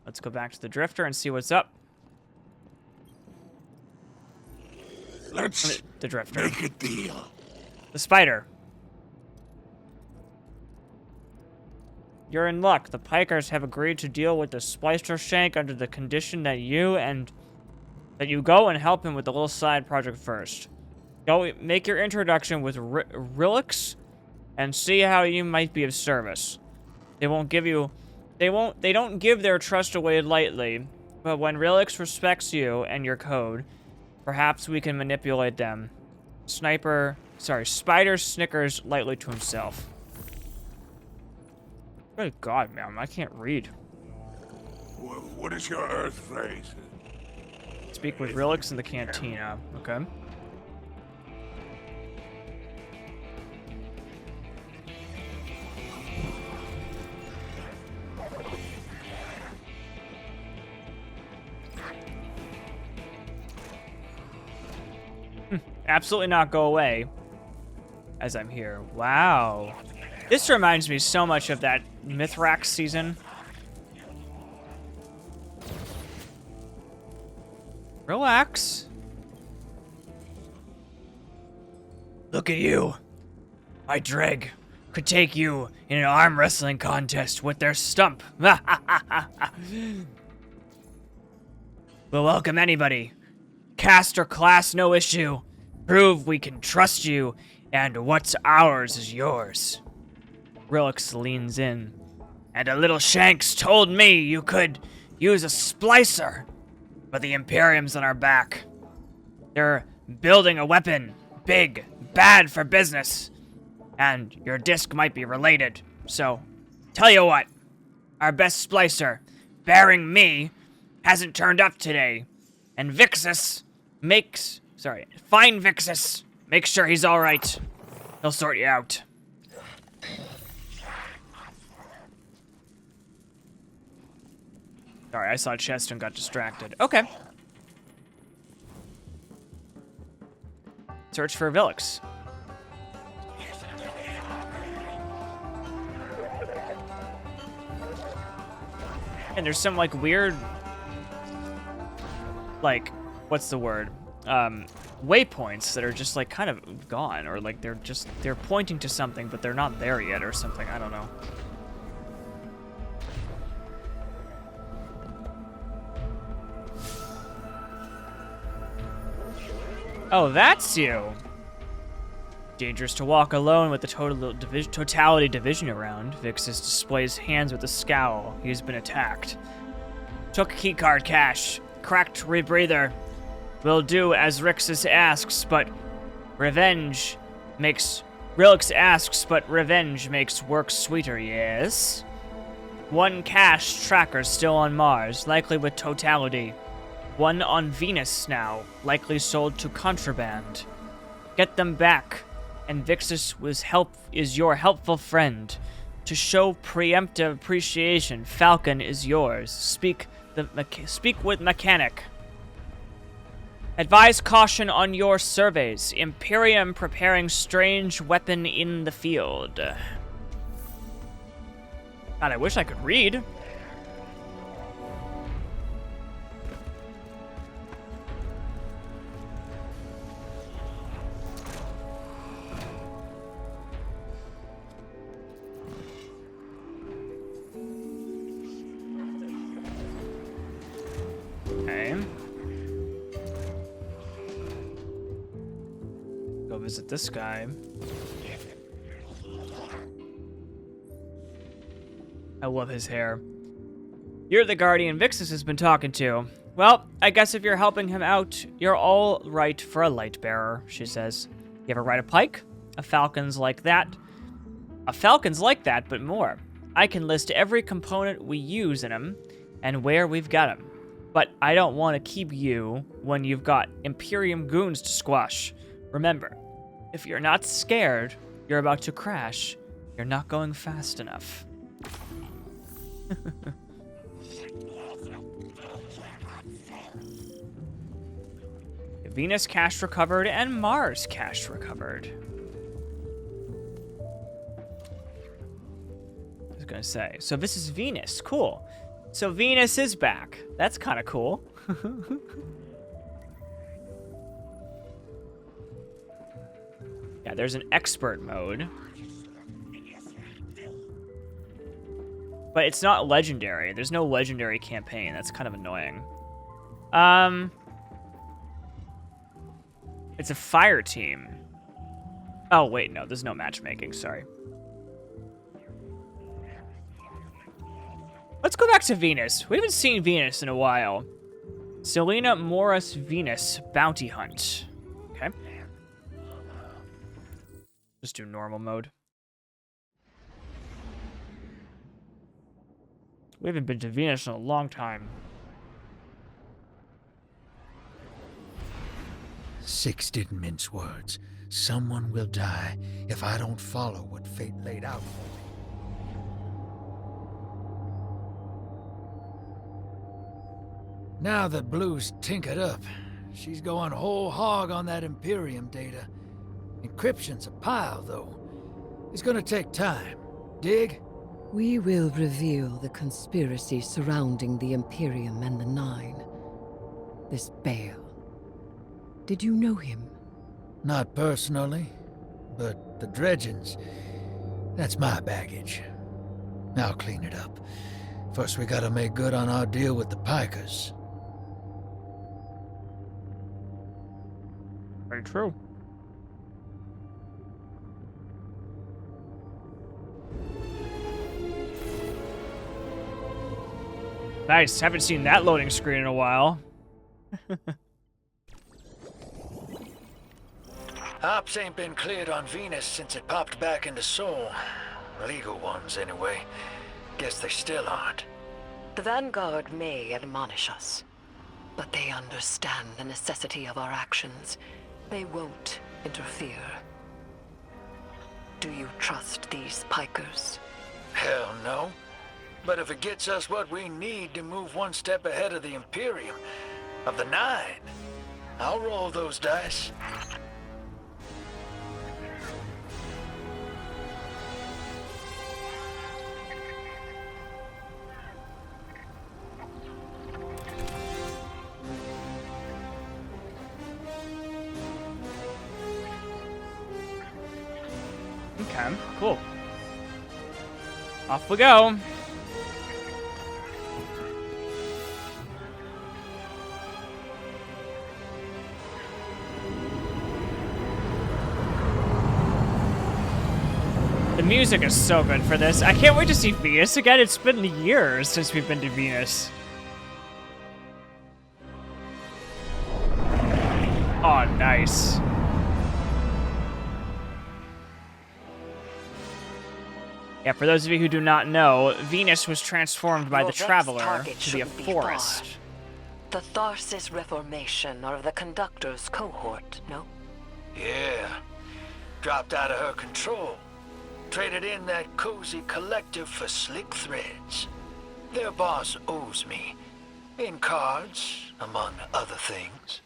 Let's go back to the Drifter and see what's up. Let's the Drifter. make a deal. The Spider. You're in luck. The Pikers have agreed to deal with the Splicer Shank under the condition that you go and help him with the little side project first. Go make your introduction with Relix and see how you might be of service. They don't give their trust away lightly, but when Relix respects you and your code, perhaps we can manipulate them. Spider snickers lightly to himself. Good God, man, I can't read. What is your Earth phrase? Speak with Relix in the cantina. Okay. Absolutely not go away. As I'm here. Wow. This reminds me so much of that Mithrax season. Relax. Look at you. My Dreg could take you in an arm wrestling contest with their stump. We'll welcome anybody. Caste or class, no issue. Prove we can trust you, and what's ours is yours. Relix leans in. And a little Shanks told me you could use a splicer, but the Imperium's on our back. They're building a weapon, big, bad for business, and your disc might be related. So, tell you what, our best splicer, bearing me, hasn't turned up today, and find Vixus, make sure he's alright. He'll sort you out. Sorry, I saw chest and got distracted. Okay. Search for Villix. And there's some, like, weird... Like, what's the word? Waypoints that are just, like, kind of gone. Or, like, they're pointing to something, but they're not there yet or something. I don't know. Oh, that's you. Dangerous to walk alone with the totality division around. Vixus displays hands with a scowl. He's been attacked. Took keycard cache. Cracked rebreather. Will do as Rixus asks, but revenge makes... Rilix asks, but revenge makes work sweeter, yes? One cache tracker still on Mars, likely with totality. One on Venus now, likely sold to contraband. Get them back, and Vixus is your helpful friend. To show preemptive appreciation, Falcon is yours. Speak with mechanic. Advise caution on your surveys. Imperium preparing strange weapon in the field. God, I wish I could read. Okay. Go visit this guy. I love his hair. You're the guardian Vixus has been talking to. Well, I guess if you're helping him out, you're all right for a light bearer, she says. You ever ride a pike? A falcon's like that. A falcon's like that, but more. I can list every component we use in him and where we've got him. But I don't want to keep you when you've got Imperium goons to squash. Remember, if you're not scared, you're about to crash. You're not going fast enough. Venus cache recovered and Mars cache recovered. I was gonna say, so this is Venus, cool. So Venus is back. That's kind of cool. Yeah, there's an expert mode. But it's not legendary. There's no legendary campaign. That's kind of annoying. It's a fire team. Oh, wait, no. There's no matchmaking. Sorry. Let's go back to Venus. We haven't seen Venus in a while. Selena Morris Venus Bounty Hunt. Okay. Just do normal mode. We haven't been to Venus in a long time. Six didn't mince words. Someone will die if I don't follow what fate laid out for me. Now that Blue's tinkered up, she's going whole hog on that Imperium data. Encryption's a pile, though. It's gonna take time. Dig? We will reveal the conspiracy surrounding the Imperium and the Nine. This Bale. Did you know him? Not personally, but the dredgings, that's my baggage. I'll clean it up. First we gotta make good on our deal with the Pikers. Very true. Nice. Haven't seen that loading screen in a while. Ops ain't been cleared on Venus since it popped back into Sol. Legal ones, anyway. Guess they still aren't. The Vanguard may admonish us, but they understand the necessity of our actions. They won't interfere. Do you trust these Pikers? Hell no. But if it gets us what we need to move one step ahead of the Imperium, of the Nine, I'll roll those dice. Okay, cool. Off we go. music is so good for this. I can't wait to see Venus again. It's been years since we've been to Venus. Oh, nice. Yeah, for those of you who do not know, Venus was transformed by the Traveler to be a forest. The Tharsis Reformation, or the Conductor's cohort, no? Yeah. Dropped out of her control. Traded in that cozy collective for slick threads. Their boss owes me. In cards, among other things.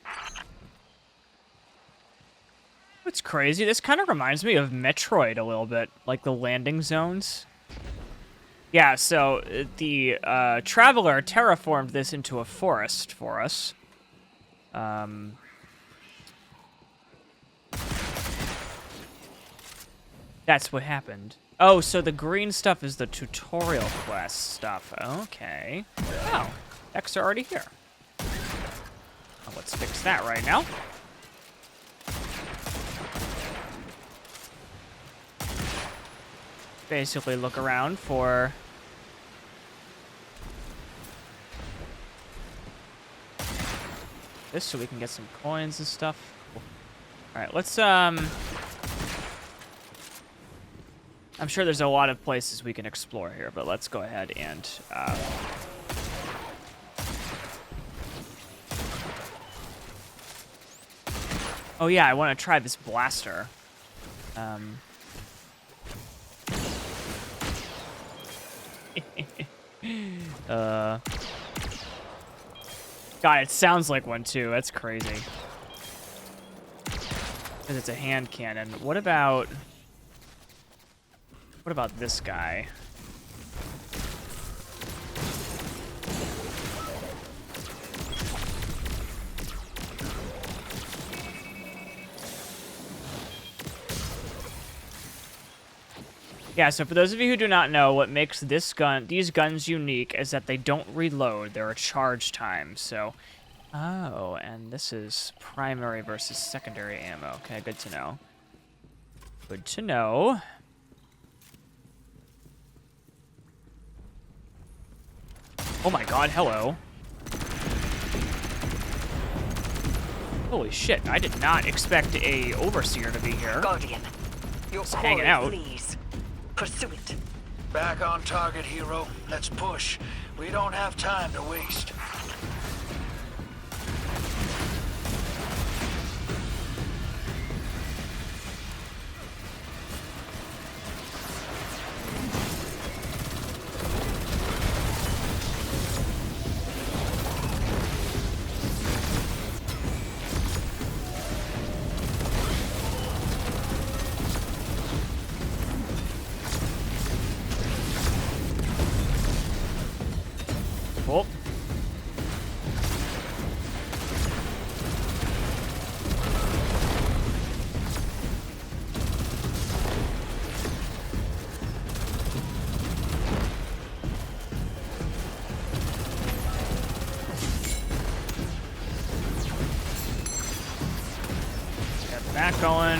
What's crazy, this kind of reminds me of Metroid a little bit, like the landing zones. Yeah, so the Traveler terraformed this into a forest for us. That's what happened. Oh, so the green stuff is the tutorial quest stuff. Okay. Oh, X are already here. Well, let's fix that right now. Basically look around for this so we can get some coins and stuff. Cool. All right, let's I'm sure there's a lot of places we can explore here, but let's go ahead and oh yeah, I want to try this blaster. God, it sounds like one too. That's crazy. Because it's a hand cannon. What about this guy? Yeah, so for those of you who do not know, what makes these guns unique is that they don't reload. They're a charge time, so... Oh, and this is primary versus secondary ammo. Okay, good to know. Good to know. Oh my god, hello. Holy shit, I did not expect a Overseer to be here. Guardian, your Just hanging out. Please. Pursue it. Back on target, hero. Let's push. We don't have time to waste. Cool. Get that going.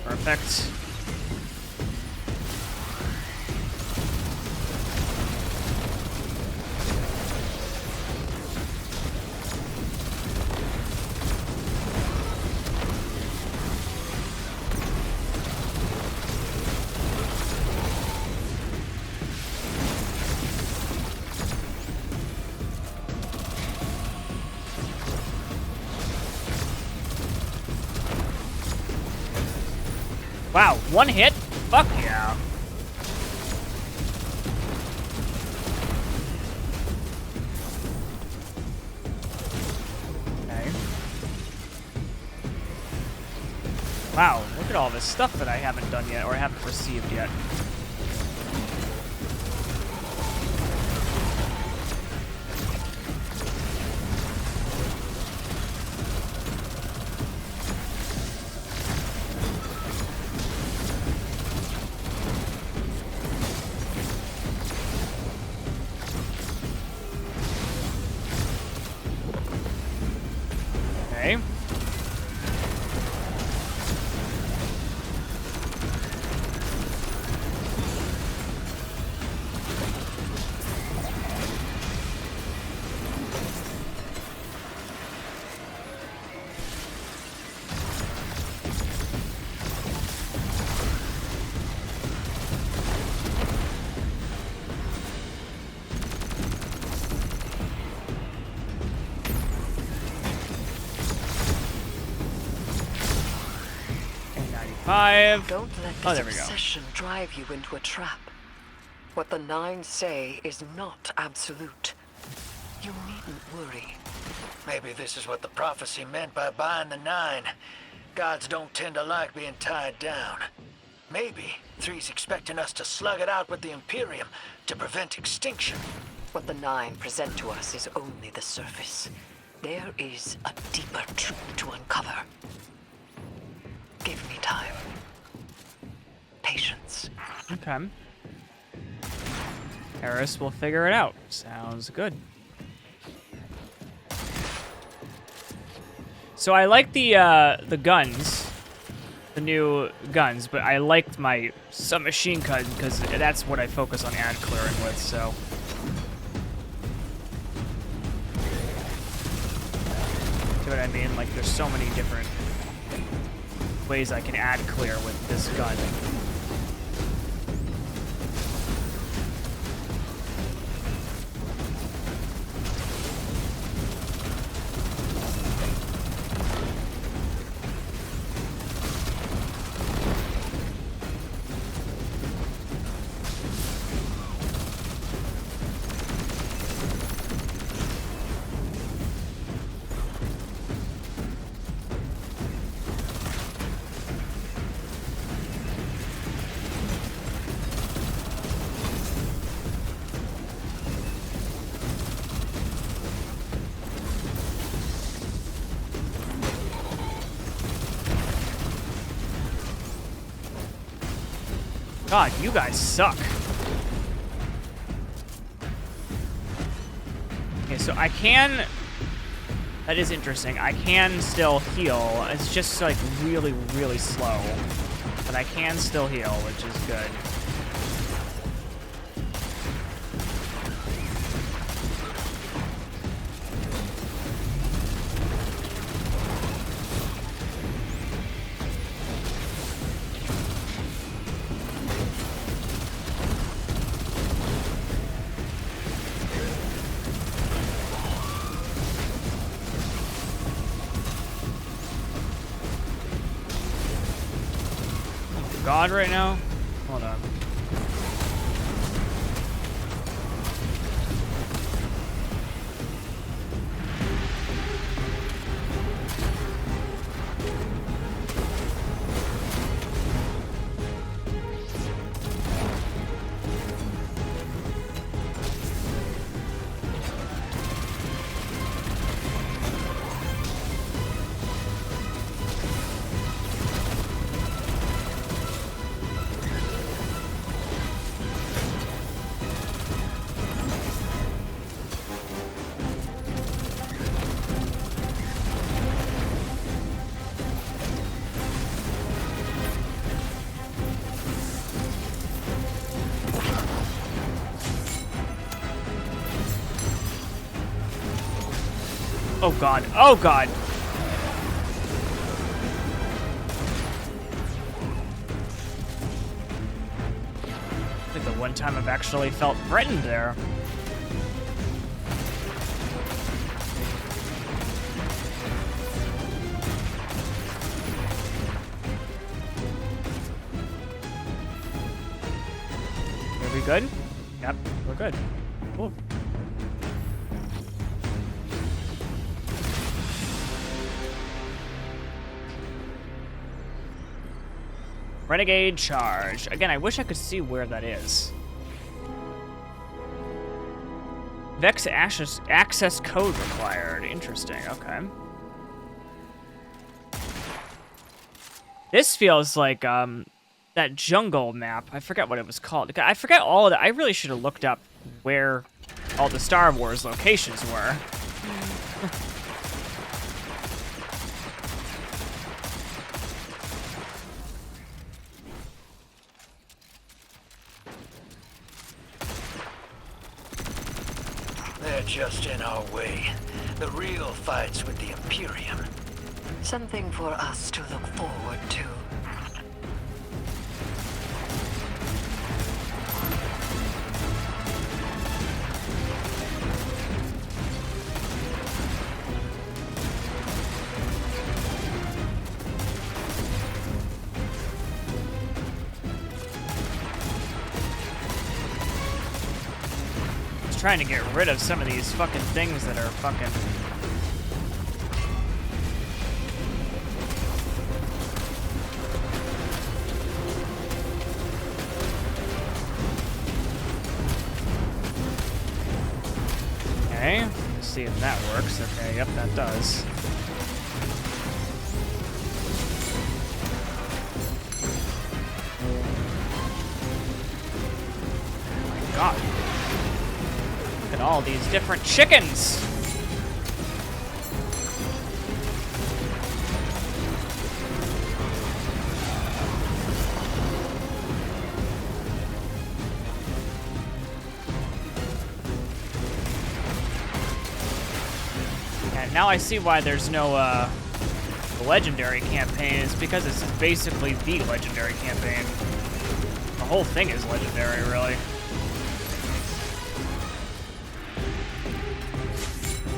Perfect. Wow, one hit? Fuck yeah. Okay. Wow, look at all this stuff that I haven't done yet, or haven't received yet. Okay. 5. Don't let Oh, this there we go. obsession drive you into a trap. What the Nine say is not absolute. You needn't worry. Maybe this is what the prophecy meant by buying the 9. Gods don't tend to like being tied down. Maybe 3's expecting us to slug it out with the Imperium to prevent extinction. What the Nine present to us is only the surface. There is a deeper truth to uncover. Give me time. Patience. Okay. Eris will figure it out. Sounds good. So I like the guns, the new guns, but I liked my submachine gun because that's what I focus on ad clearing with. So. See what I mean? Like, there's so many different ways I can ad clear with this gun. God, you guys suck. Okay, so I can... That is interesting. I can still heal. It's just, like, really, really slow. But I can still heal, which is good. God right now? Hold on. Oh god. Oh god. I think the one time I've actually felt threatened there. Are we good? Yep, we're good. Cool. Renegade charge. Again, I wish I could see where that is. Vex access code required. Interesting, okay. This feels like that jungle map. I forget what it was called. I forget all of that. I really should have looked up where all the Star Wars locations were. They're just in our way. The real fight's with the Imperium. Something for us to look forward to. trying to get rid of some of these fucking things that are fucking... Okay, let's see if that works. Okay, yep, that does. God. Look at all these different chickens. And now I see why there's no legendary campaign. It's because this is basically the legendary campaign. The whole thing is legendary, really.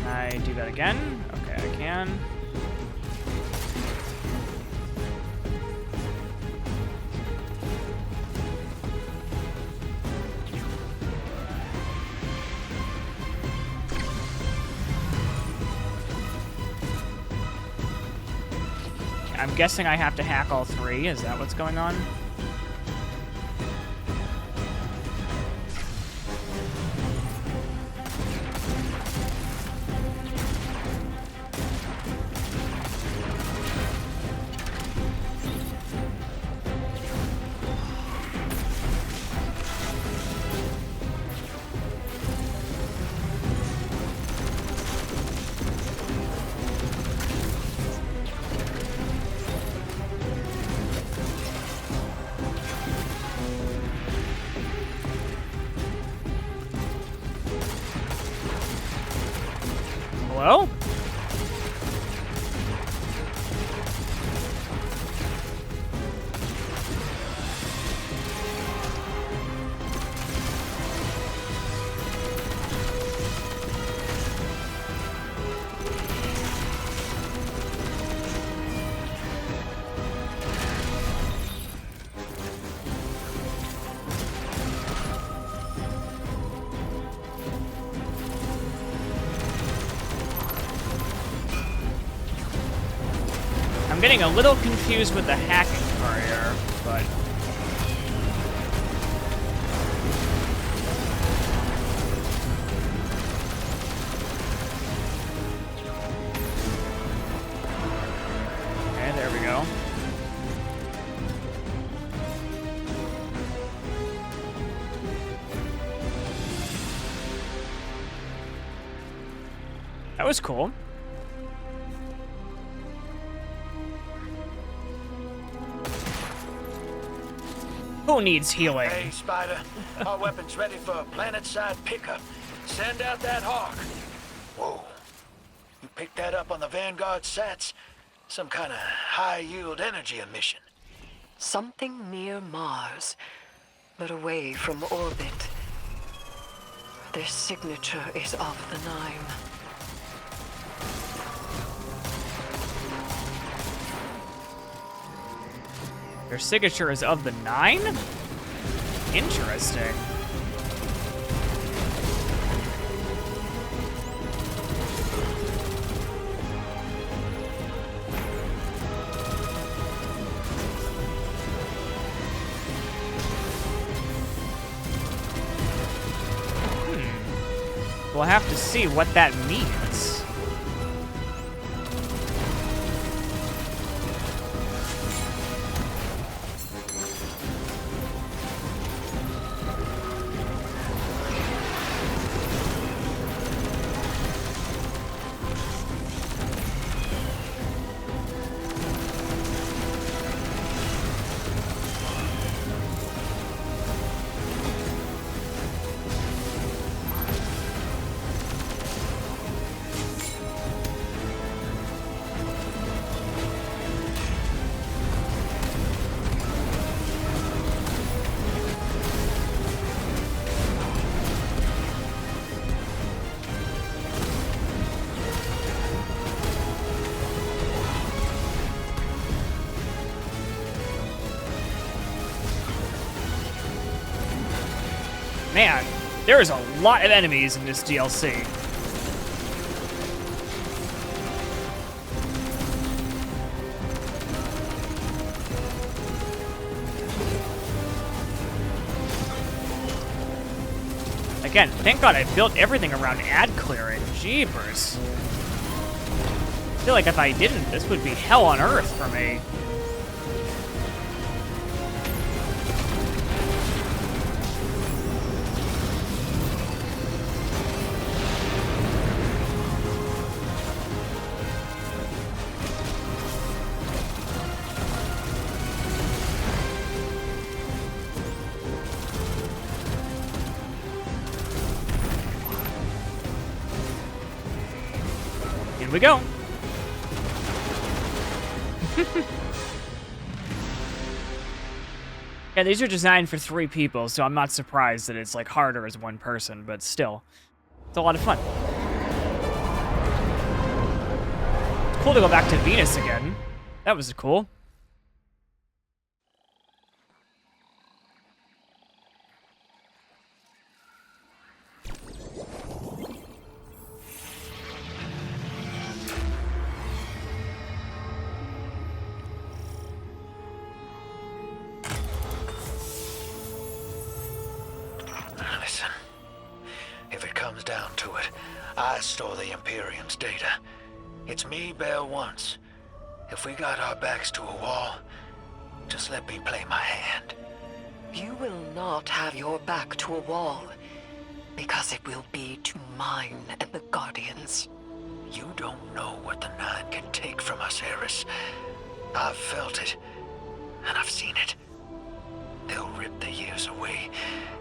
I do that again? Okay, I can. I'm guessing I have to hack all three. Is that what's going on? Hello? I'm getting a little confused with the hacking part here, but... Okay, there we go. That was cool. Who needs healing? Hey, Spider. Our weapon's ready for a planet-side pickup. Send out that hawk. Whoa. You picked that up on the Vanguard sats? Some kind of high-yield energy emission. Something near Mars, but away from orbit. Their signature is of the Nine. Their signature is of the Nine? Interesting. We'll have to see what that means. Man, There is a lot of enemies in this DLC. Again, thank God I built everything around ad clearing. Jeepers. I feel like if I didn't, this would be hell on earth for me. Here we go. Yeah, these are designed for 3 people, so I'm not surprised that it's like harder as 1 person, but still, it's a lot of fun. It's cool to go back to Venus again. That was cool. Listen, if it comes down to it, I store the Imperium's data. It's me bail once. If we got our backs to a wall, just let me play my hand. You will not have your back to a wall, because it will be to mine and the Guardians. You don't know what the Nine can take from us, Eris. I've felt it, and I've seen it. They'll rip the years away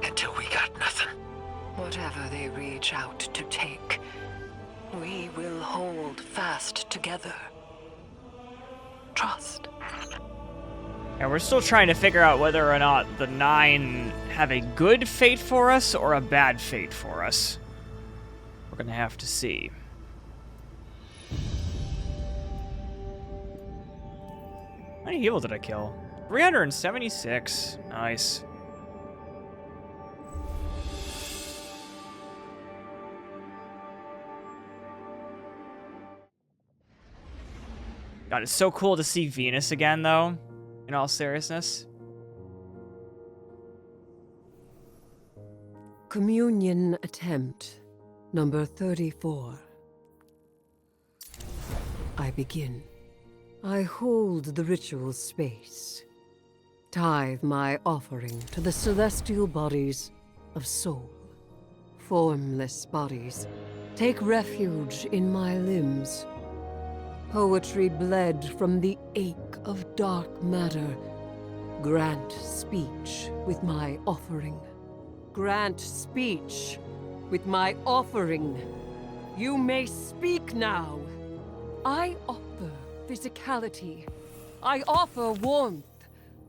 until we got nothing. Whatever they reach out to take, we will hold fast together. Trust. And we're still trying to figure out whether or not the 9 have a good fate for us or a bad fate for us. We're gonna have to see. How many people did I kill? 376. Nice. God, it's so cool to see Venus again, though, in all seriousness. Communion attempt, number 34. I begin. I hold the ritual space. Tithe my offering to the celestial bodies of soul. Formless bodies, take refuge in my limbs. Poetry bled from the ache of dark matter. Grant speech with my offering. Grant speech with my offering. You may speak now. I offer physicality. I offer warmth.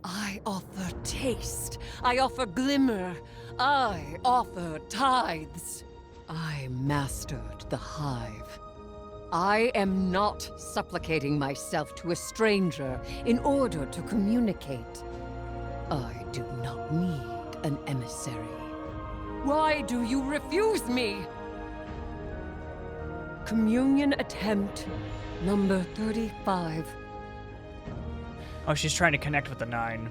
I offer taste. I offer glimmer. I offer tithes. I mastered the hive. I am not supplicating myself to a stranger in order to communicate. I do not need an emissary. Why do you refuse me? Communion attempt number 35. Oh, she's trying to connect with the 9.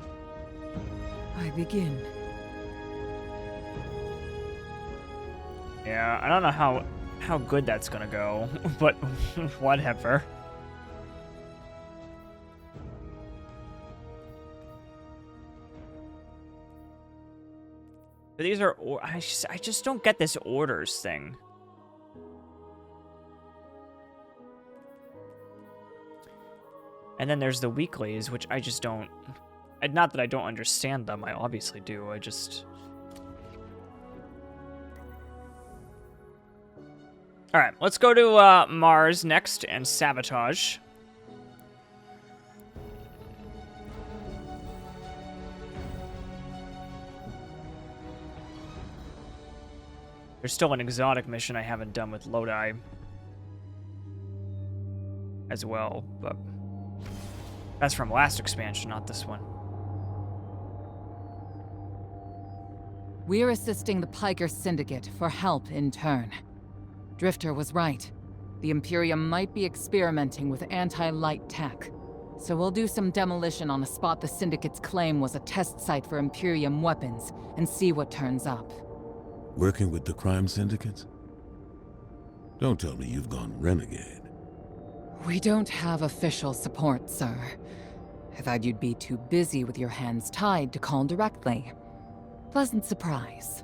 I begin. Yeah, I don't know how good that's gonna go, but whatever. But these are, I just don't get this orders thing. And then there's the weeklies, which I just don't, not that I don't understand them, I obviously do, I just... Alright, let's go to Mars next and sabotage. There's still an exotic mission I haven't done with Lodi as well, but that's from last expansion, not this one. We're assisting the Piker Syndicate for help in turn. Drifter was right. The Imperium might be experimenting with anti-light tech. So we'll do some demolition on a spot the Syndicates claim was a test site for Imperium weapons and see what turns up. Working with the crime syndicates? Don't tell me you've gone renegade. We don't have official support, sir. I thought you'd be too busy with your hands tied to call directly. Pleasant surprise.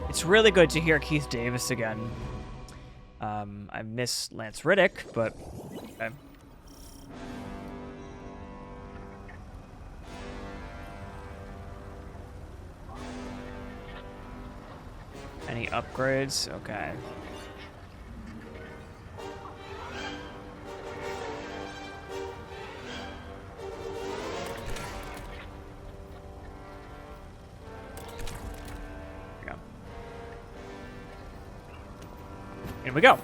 It's really good to hear Keith Davis again. I miss Lance Riddick, but okay. Any upgrades? Okay. Here we go.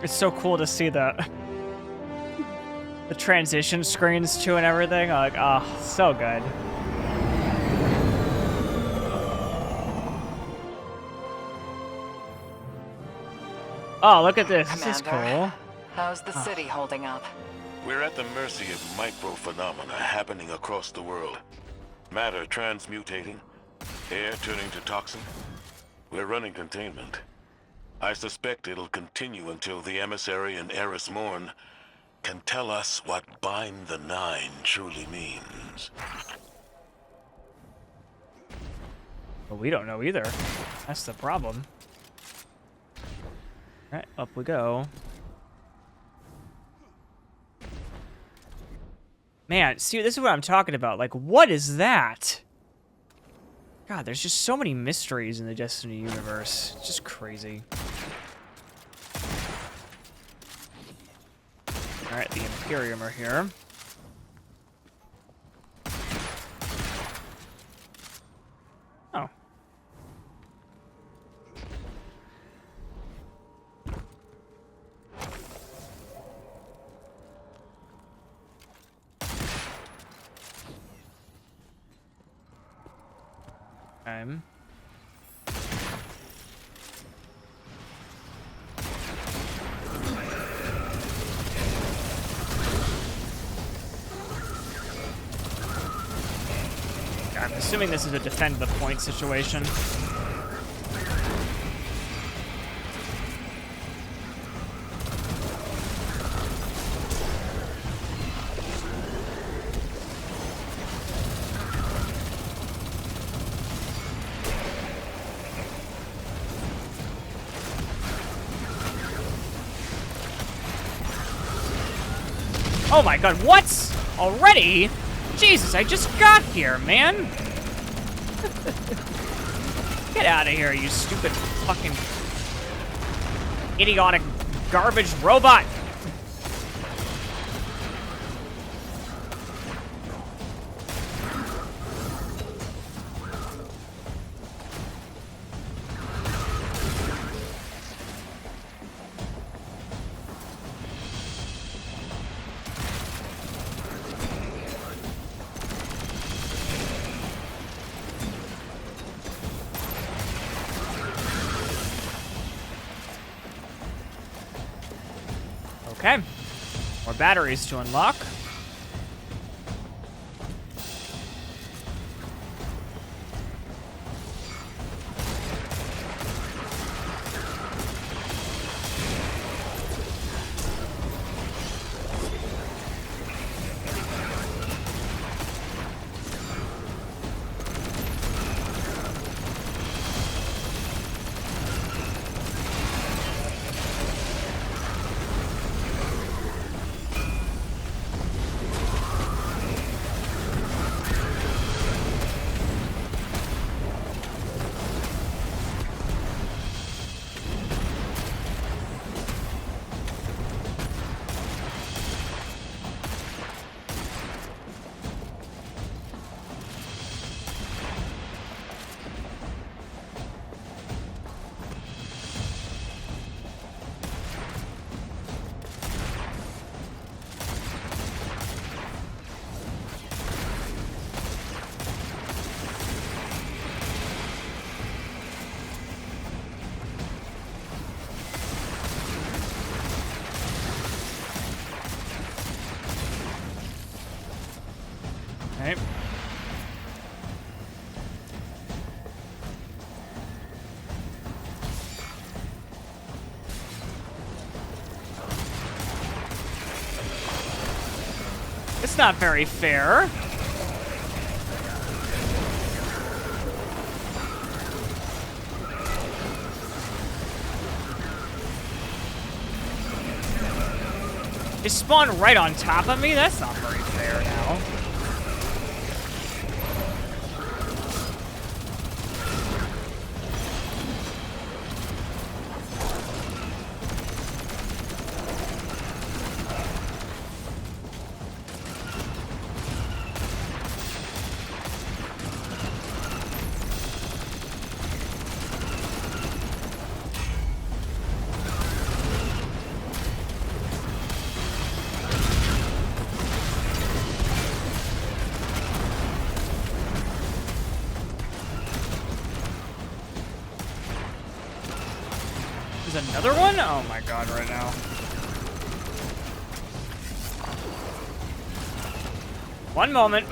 It's so cool to see the transition screens too and everything. Like, oh, so good. Oh, look at this. This is cool. How's the city holding up? We're at the mercy of micro-phenomena happening across the world. Matter transmutating, air turning to toxin. We're running containment. I suspect it'll continue until the emissary and Eris Morn can tell us what Bind the Nine truly means. Well, we don't know either. That's the problem. Alright, up we go. Man, see, this is what I'm talking about. Like, what is that? God, there's just so many mysteries in the Destiny universe. It's just crazy. Alright, the Imperium are here. Oh. I'm assuming this is a defend the point situation. Oh my god, what? Already? Jesus, I just got here, man. Get out of here, you stupid fucking idiotic garbage robot. Okay, more batteries to unlock. Alright. It's not very fair. They spawn right on top of me? That's not very fair now. There's another one? Oh my god, right now. One moment.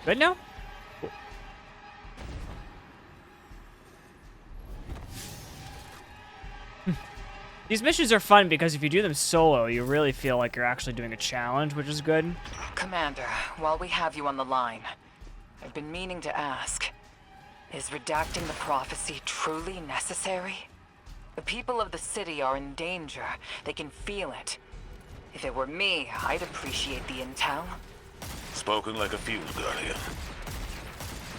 Good now? Cool. These missions are fun because if you do them solo, you really feel like you're actually doing a challenge, which is good. Commander, while we have you on the line, I've been meaning to ask, is redacting the prophecy truly necessary? The people of the city are in danger. They can feel it. If it were me, I'd appreciate the intel. Spoken like a field guardian.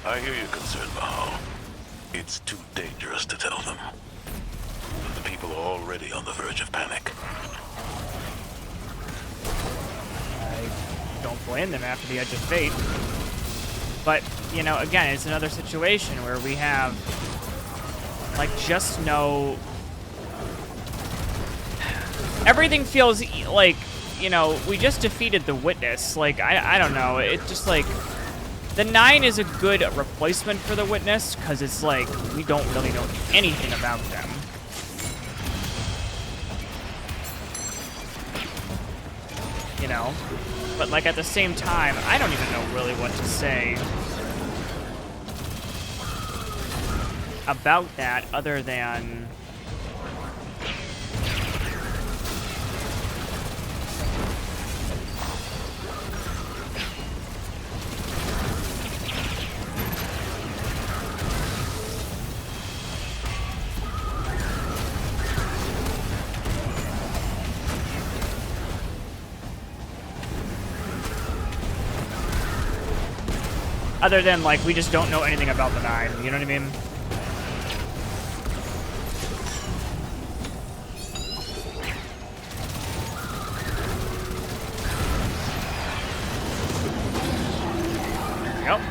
I hear your concern, Mahal. It's too dangerous to tell them. The people are already on the verge of panic. I don't blame them after the Edge of Fate. But, you know, again, it's another situation where we have, like, just no... Everything feels like, you know, we just defeated the Witness. Like, I don't know. It's just like, the 9 is a good replacement for the Witness, because it's like, we don't really know anything about them. You know? But, like, at the same time, I don't even know really what to say about that, other than... Other than, like, we just don't know anything about the 9, you know what I mean? Yep.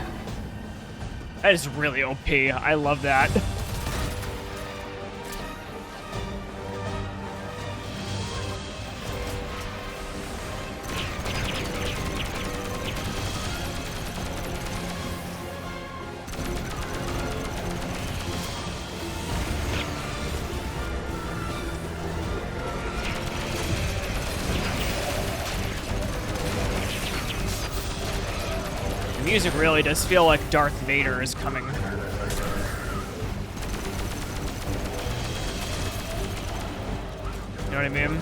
That is really OP. I love that. The music really does feel like Darth Vader is coming. You know what I mean?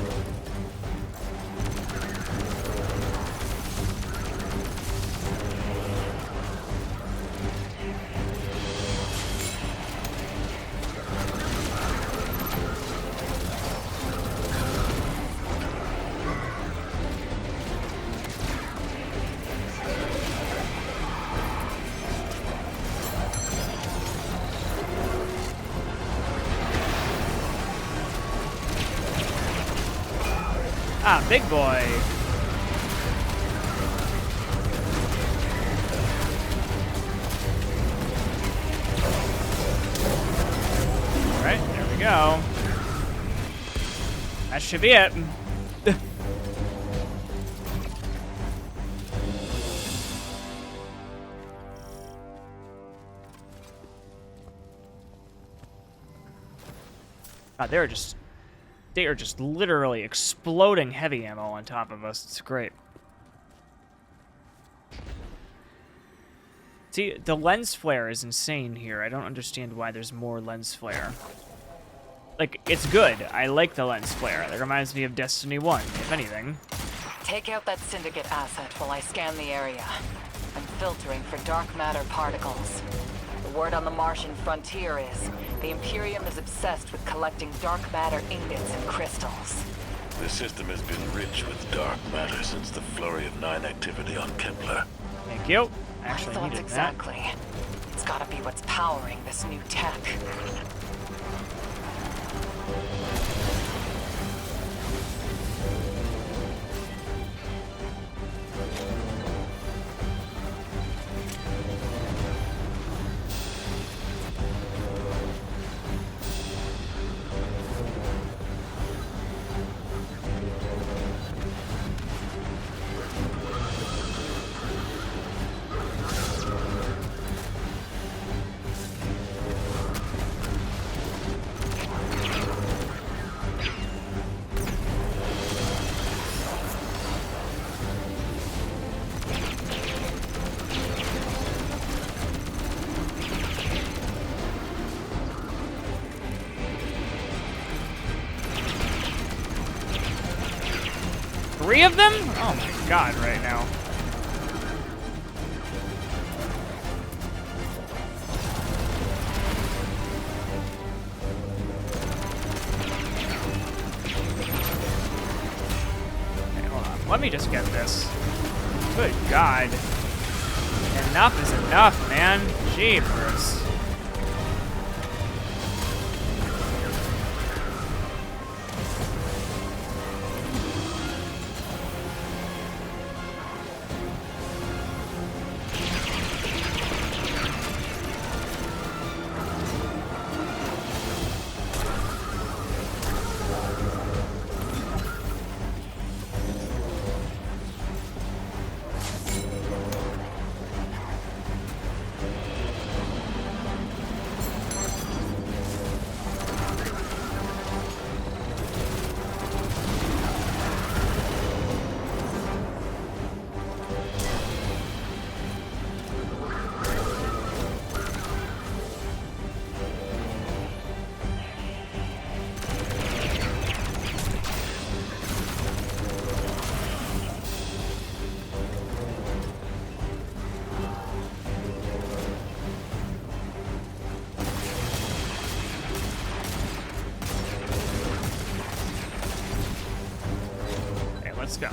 Ah, big boy. go. That should be it. God, they are just literally exploding heavy ammo on top of us. It's great. See, the lens flare is insane here. I don't understand why there's more lens flare. Like, it's good. I like the lens flare. That reminds me of Destiny 1, if anything. Take out that Syndicate asset while I scan the area. I'm filtering for dark matter particles. The word on the Martian frontier is the Imperium is obsessed with collecting dark matter ingots and crystals. The system has been rich with dark matter since the Flurry of 9 activity on Kepler. Thank you. Actually My needed thoughts exactly. It's gotta be what's powering this new tech. Three of them? Oh my god, right now. Okay, hold on. Let me just get this. Good god. Enough is enough, man. Jeepers. Let's go.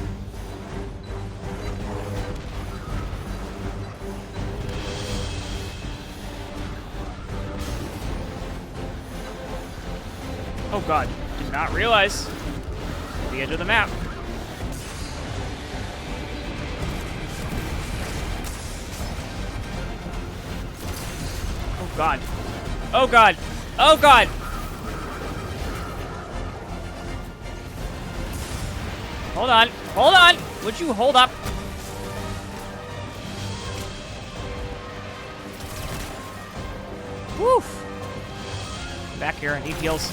Oh god, did not realize. The edge of the map. Oh god. Oh god. Oh god. Hold on. Hold on. Would you hold up? Woof. Back here and need heals.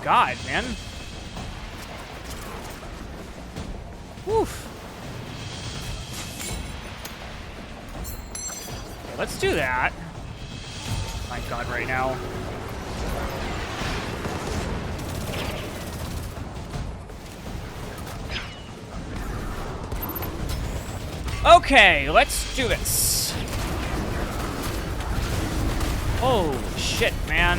God, man. Woof. Okay, let's do that. My God, right now. Okay, let's do this. Oh, shit, man.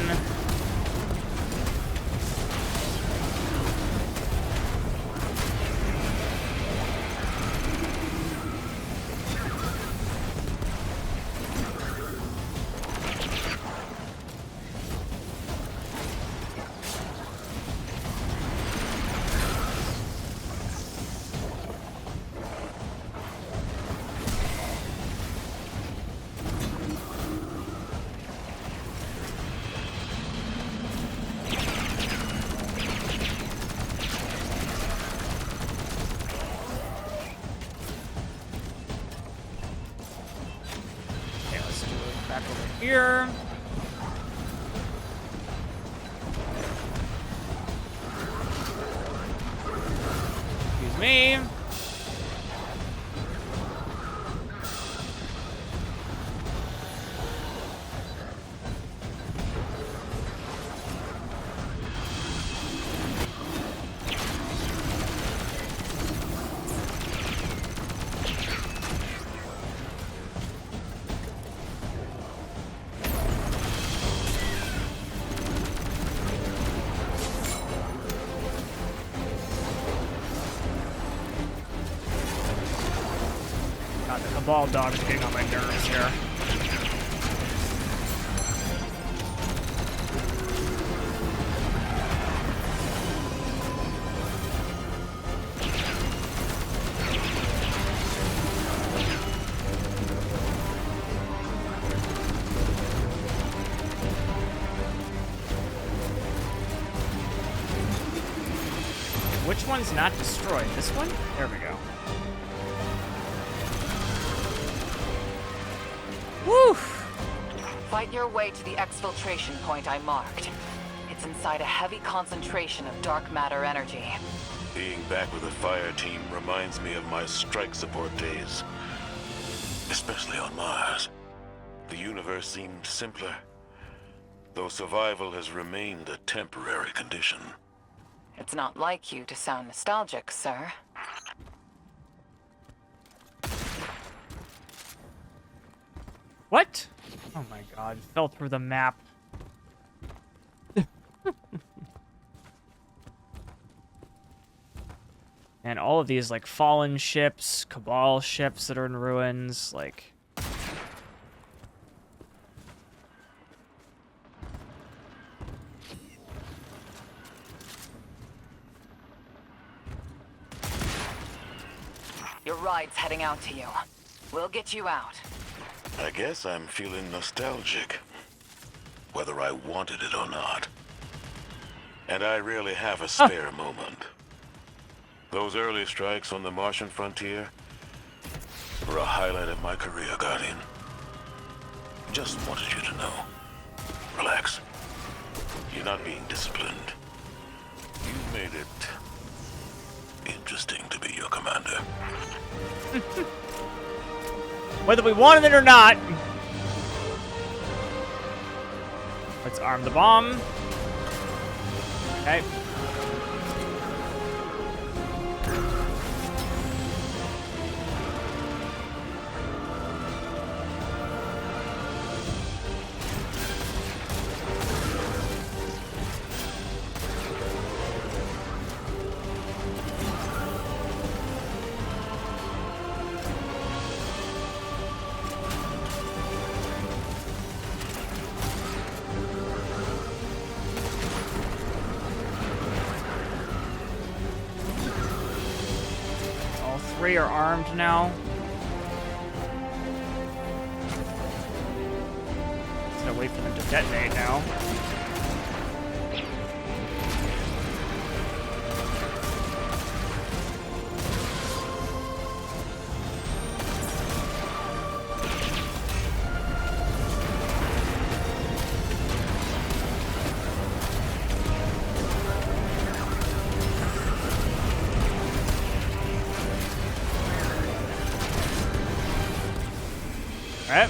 Back over here. Excuse me. God, the Cabal dogs are getting on my nerves here. Which one's not destroyed? This one? There we go. Woo! Fight your way to the exfiltration point I marked. It's inside a heavy concentration of dark matter energy. Being back with the fire team reminds me of my strike support days. Especially on Mars. The universe seemed simpler, though survival has remained a temporary condition. It's not like you to sound nostalgic, sir. What? Oh my god, fell through the map. And all of these, like, fallen ships, Cabal ships that are in ruins, like... Your ride's heading out to you. We'll get you out. I guess I'm feeling nostalgic, whether I wanted it or not. And I rarely have a spare moment. Those early strikes on the Martian frontier were a highlight of my career, Guardian. Just wanted you to know. Relax. You're not being disciplined. You've made it interesting to be your commander. Whether we wanted it or not. Let's arm the bomb. Okay. Three are armed now. Just gotta wait for them to detonate now. Alright.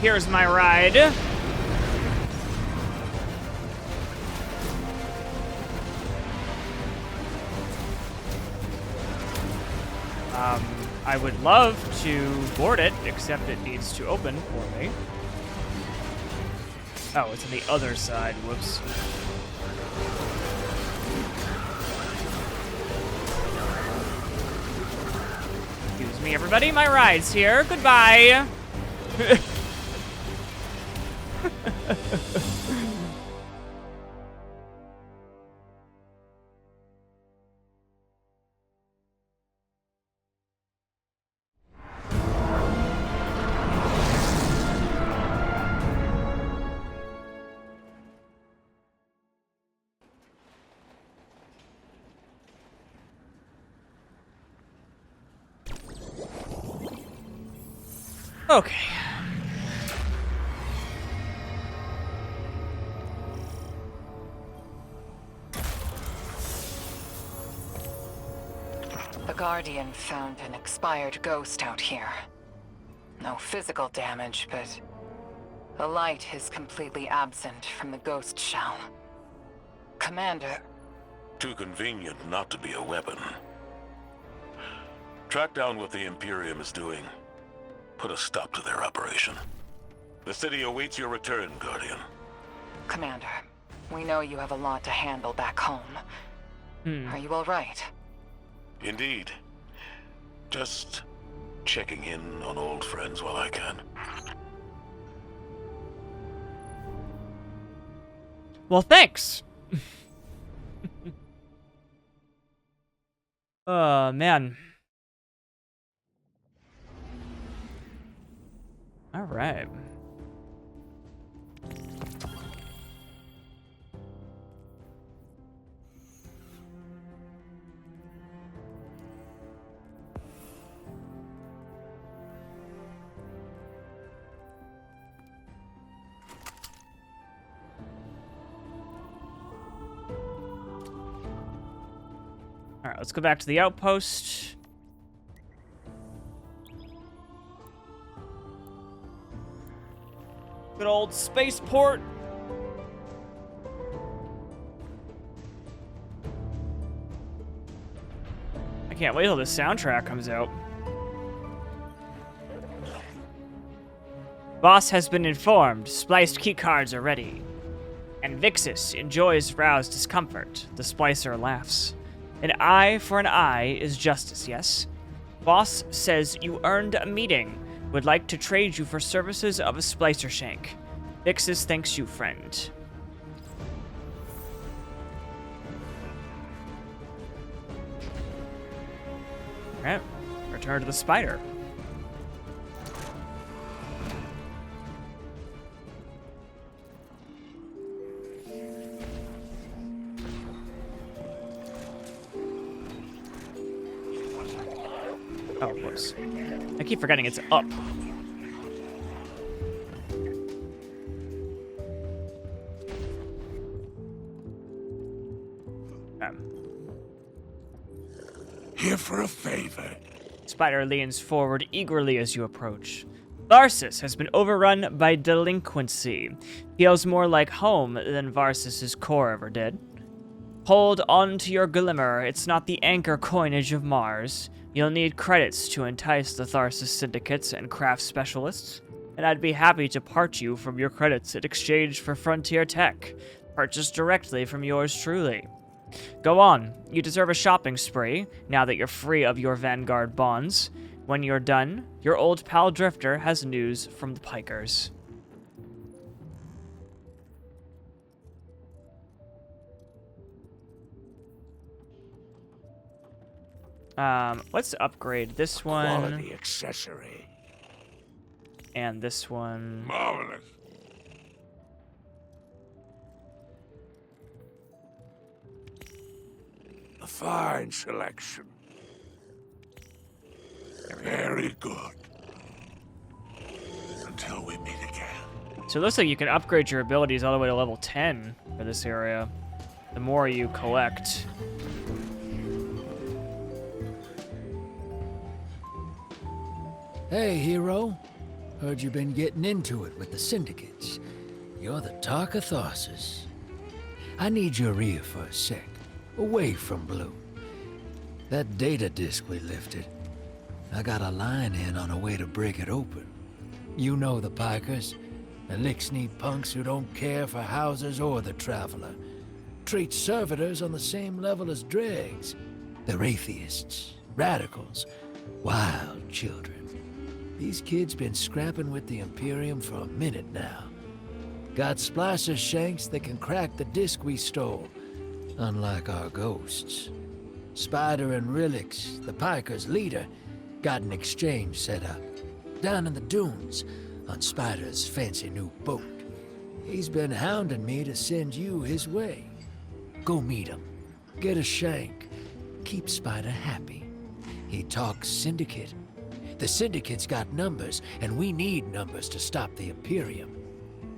Here's my ride. I would love to board it, except it needs to open for me. Oh, it's on the other side. Whoops. Excuse me, everybody. My ride's here. Goodbye. Okay. The Guardian found an expired ghost out here. No physical damage, but the light is completely absent from the ghost shell. Commander... Too convenient not to be a weapon. Track down what the Imperium is doing. Put a stop to their operation. The city awaits your return, Guardian. Commander, we know you have a lot to handle back home. Are you all right? Indeed. Just checking in on old friends while I can. Well, thanks. Oh, man. All right. All right, let's go back to the outpost. Good old spaceport. I can't wait till the soundtrack comes out. Boss has been informed. Spliced keycards are ready. And Vixis enjoys Rau's discomfort. The splicer laughs. An eye for an eye is justice, yes? Boss says you earned a meeting. Would like to trade you for services of a splicer shank. Vixis thanks you, friend. Alright, return to the spider. Oh, whoops. I keep forgetting it's up. Here for a favor. Spider leans forward eagerly as you approach. Tharsis has been overrun by delinquency. Feels more like home than Varsus's core ever did. Hold on to your glimmer. It's not the anchor coinage of Mars. You'll need credits to entice the Tharsis syndicates and craft specialists, and I'd be happy to part you from your credits in exchange for frontier tech, purchased directly from yours truly. Go on, you deserve a shopping spree, now that you're free of your Vanguard bonds. When you're done, your old pal Drifter has news from the Pikers. Let's upgrade this one. Quality accessory. And this one. Marvelous. A fine selection. Very good. Until we meet again. So it looks like you can upgrade your abilities all the way to level 10 for this area. The more you collect. Hey, hero. Heard you've been getting into it with the Syndicates. You're the talk of Tharsis. I need your ear for a sec. Away from Blue. That data disk we lifted. I got a line in on a way to break it open. You know the pikers. The lick-sneed punks who don't care for houses or the traveler. Treat servitors on the same level as dregs. They're atheists, radicals, wild children. These kids been scrapping with the Imperium for a minute now. Got splicer shanks that can crack the disc we stole, unlike our ghosts. Spider and Relix, the Pikers' leader, got an exchange set up. Down in the dunes, on Spider's fancy new boat. He's been hounding me to send you his way. Go meet him. Get a shank. Keep Spider happy. He talks Syndicate. The Syndicate's got numbers, and we need numbers to stop the Imperium.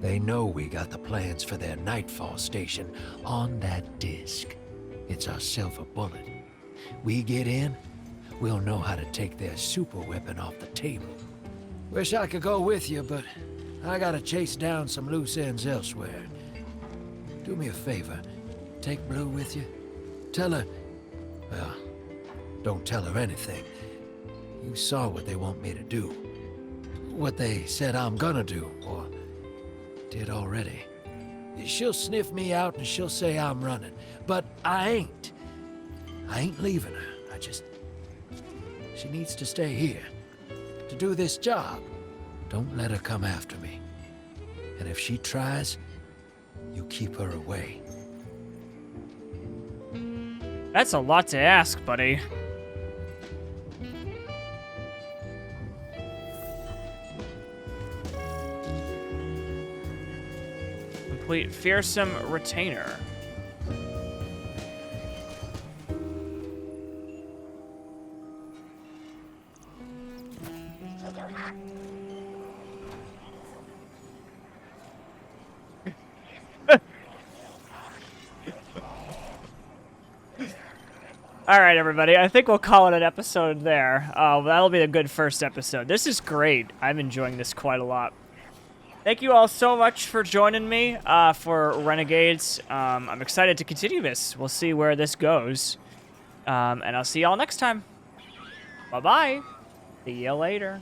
They know we got the plans for their Nightfall Station on that disc. It's our silver bullet. We get in, we'll know how to take their superweapon off the table. Wish I could go with you, but I gotta chase down some loose ends elsewhere. Do me a favor. Take Blue with you. Tell her... Well, don't tell her anything. You saw what they want me to do. What they said I'm gonna do, or did already. She'll sniff me out and she'll say I'm running. But I ain't. I ain't leaving her. She needs to stay here. To do this job. Don't let her come after me. And if she tries, you keep her away. That's a lot to ask, buddy. Complete fearsome retainer. All right, everybody. I think we'll call it an episode there. That'll be a good first episode. This is great. I'm enjoying this quite a lot. Thank you all so much for joining me for Renegades. I'm excited to continue this. We'll see where this goes. And I'll see y'all next time. Bye-bye. See you later.